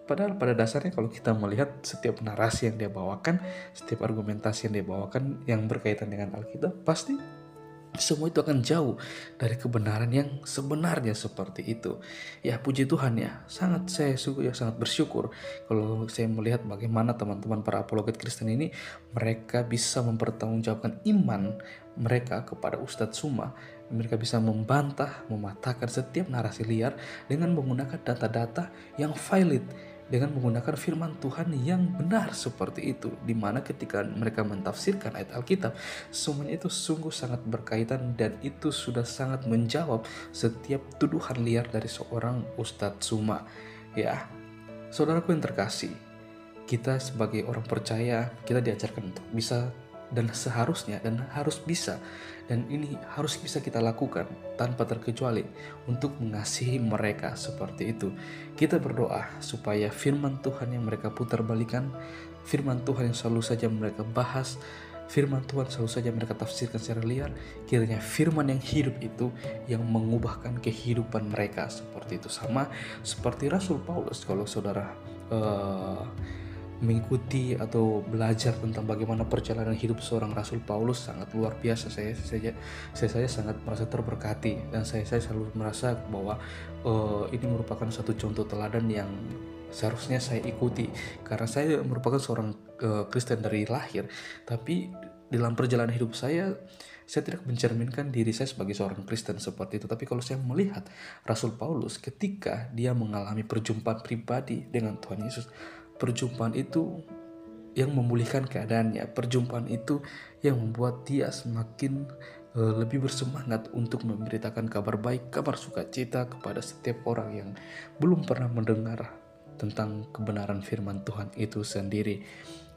Padahal pada dasarnya kalau kita melihat setiap narasi yang dia bawakan, setiap argumentasi yang dia bawakan yang berkaitan dengan Alkitab, pasti semua itu akan jauh dari kebenaran yang sebenarnya seperti itu. Ya, puji Tuhan ya, saya sangat bersyukur kalau saya melihat bagaimana teman-teman para apologet Kristen ini mereka bisa mempertanggungjawabkan iman mereka kepada Ustadz Tsuma. Mereka bisa membantah, mematahkan setiap narasi liar dengan menggunakan data-data yang valid, dengan menggunakan firman Tuhan yang benar seperti itu, dimana ketika mereka mentafsirkan ayat Alkitab, semuanya itu sungguh sangat berkaitan dan itu sudah sangat menjawab setiap tuduhan liar dari seorang Ustadz Tsuma. Ya, saudaraku yang terkasih, kita sebagai orang percaya, kita diajarkan untuk bisa dan seharusnya dan harus bisa, dan ini harus bisa kita lakukan tanpa terkecuali untuk mengasihi mereka seperti itu. Kita berdoa supaya firman Tuhan yang mereka putarbalikan, firman Tuhan yang selalu saja mereka bahas, firman Tuhan selalu saja mereka tafsirkan secara liar, kiranya firman yang hidup itu yang mengubahkan kehidupan mereka seperti itu. Sama seperti Rasul Paulus, kalau saudara mengikuti atau belajar tentang bagaimana perjalanan hidup seorang Rasul Paulus, sangat luar biasa. Saya sangat merasa terberkati, dan saya selalu merasa bahwa ini merupakan satu contoh teladan yang seharusnya saya ikuti, karena saya merupakan seorang Kristen dari lahir. Tapi dalam perjalanan hidup saya tidak mencerminkan diri saya sebagai seorang Kristen seperti itu. Tapi kalau saya melihat Rasul Paulus ketika dia mengalami perjumpaan pribadi dengan Tuhan Yesus, perjumpaan itu yang memulihkan keadaannya, perjumpaan itu yang membuat dia semakin lebih bersemangat untuk memberitakan kabar baik, kabar sukacita kepada setiap orang yang belum pernah mendengar tentang kebenaran firman Tuhan itu sendiri.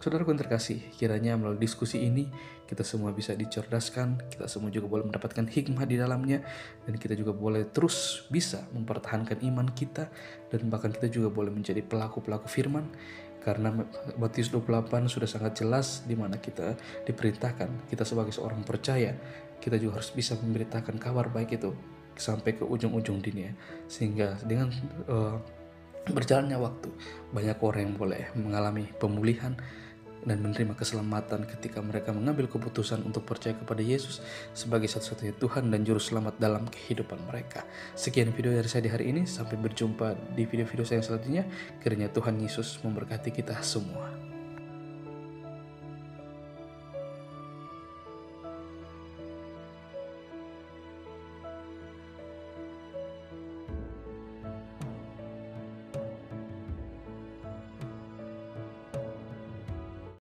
Saudaraku yang terkasih, kiranya melalui diskusi ini kita semua bisa dicerdaskan, kita semua juga boleh mendapatkan hikmah di dalamnya, dan kita juga boleh terus bisa mempertahankan iman kita, dan bahkan kita juga boleh menjadi pelaku-pelaku firman, karena Matius 28 sudah sangat jelas di mana kita diperintahkan, kita sebagai seorang percaya, kita juga harus bisa memberitakan kabar baik itu sampai ke ujung-ujung dunia, sehingga dengan berjalannya waktu banyak orang yang boleh mengalami pemulihan dan menerima keselamatan ketika mereka mengambil keputusan untuk percaya kepada Yesus sebagai satu-satunya Tuhan dan Juru Selamat dalam kehidupan mereka. Sekian video dari saya di hari ini, sampai berjumpa di video-video saya selanjutnya. Kiranya Tuhan Yesus memberkati kita semua.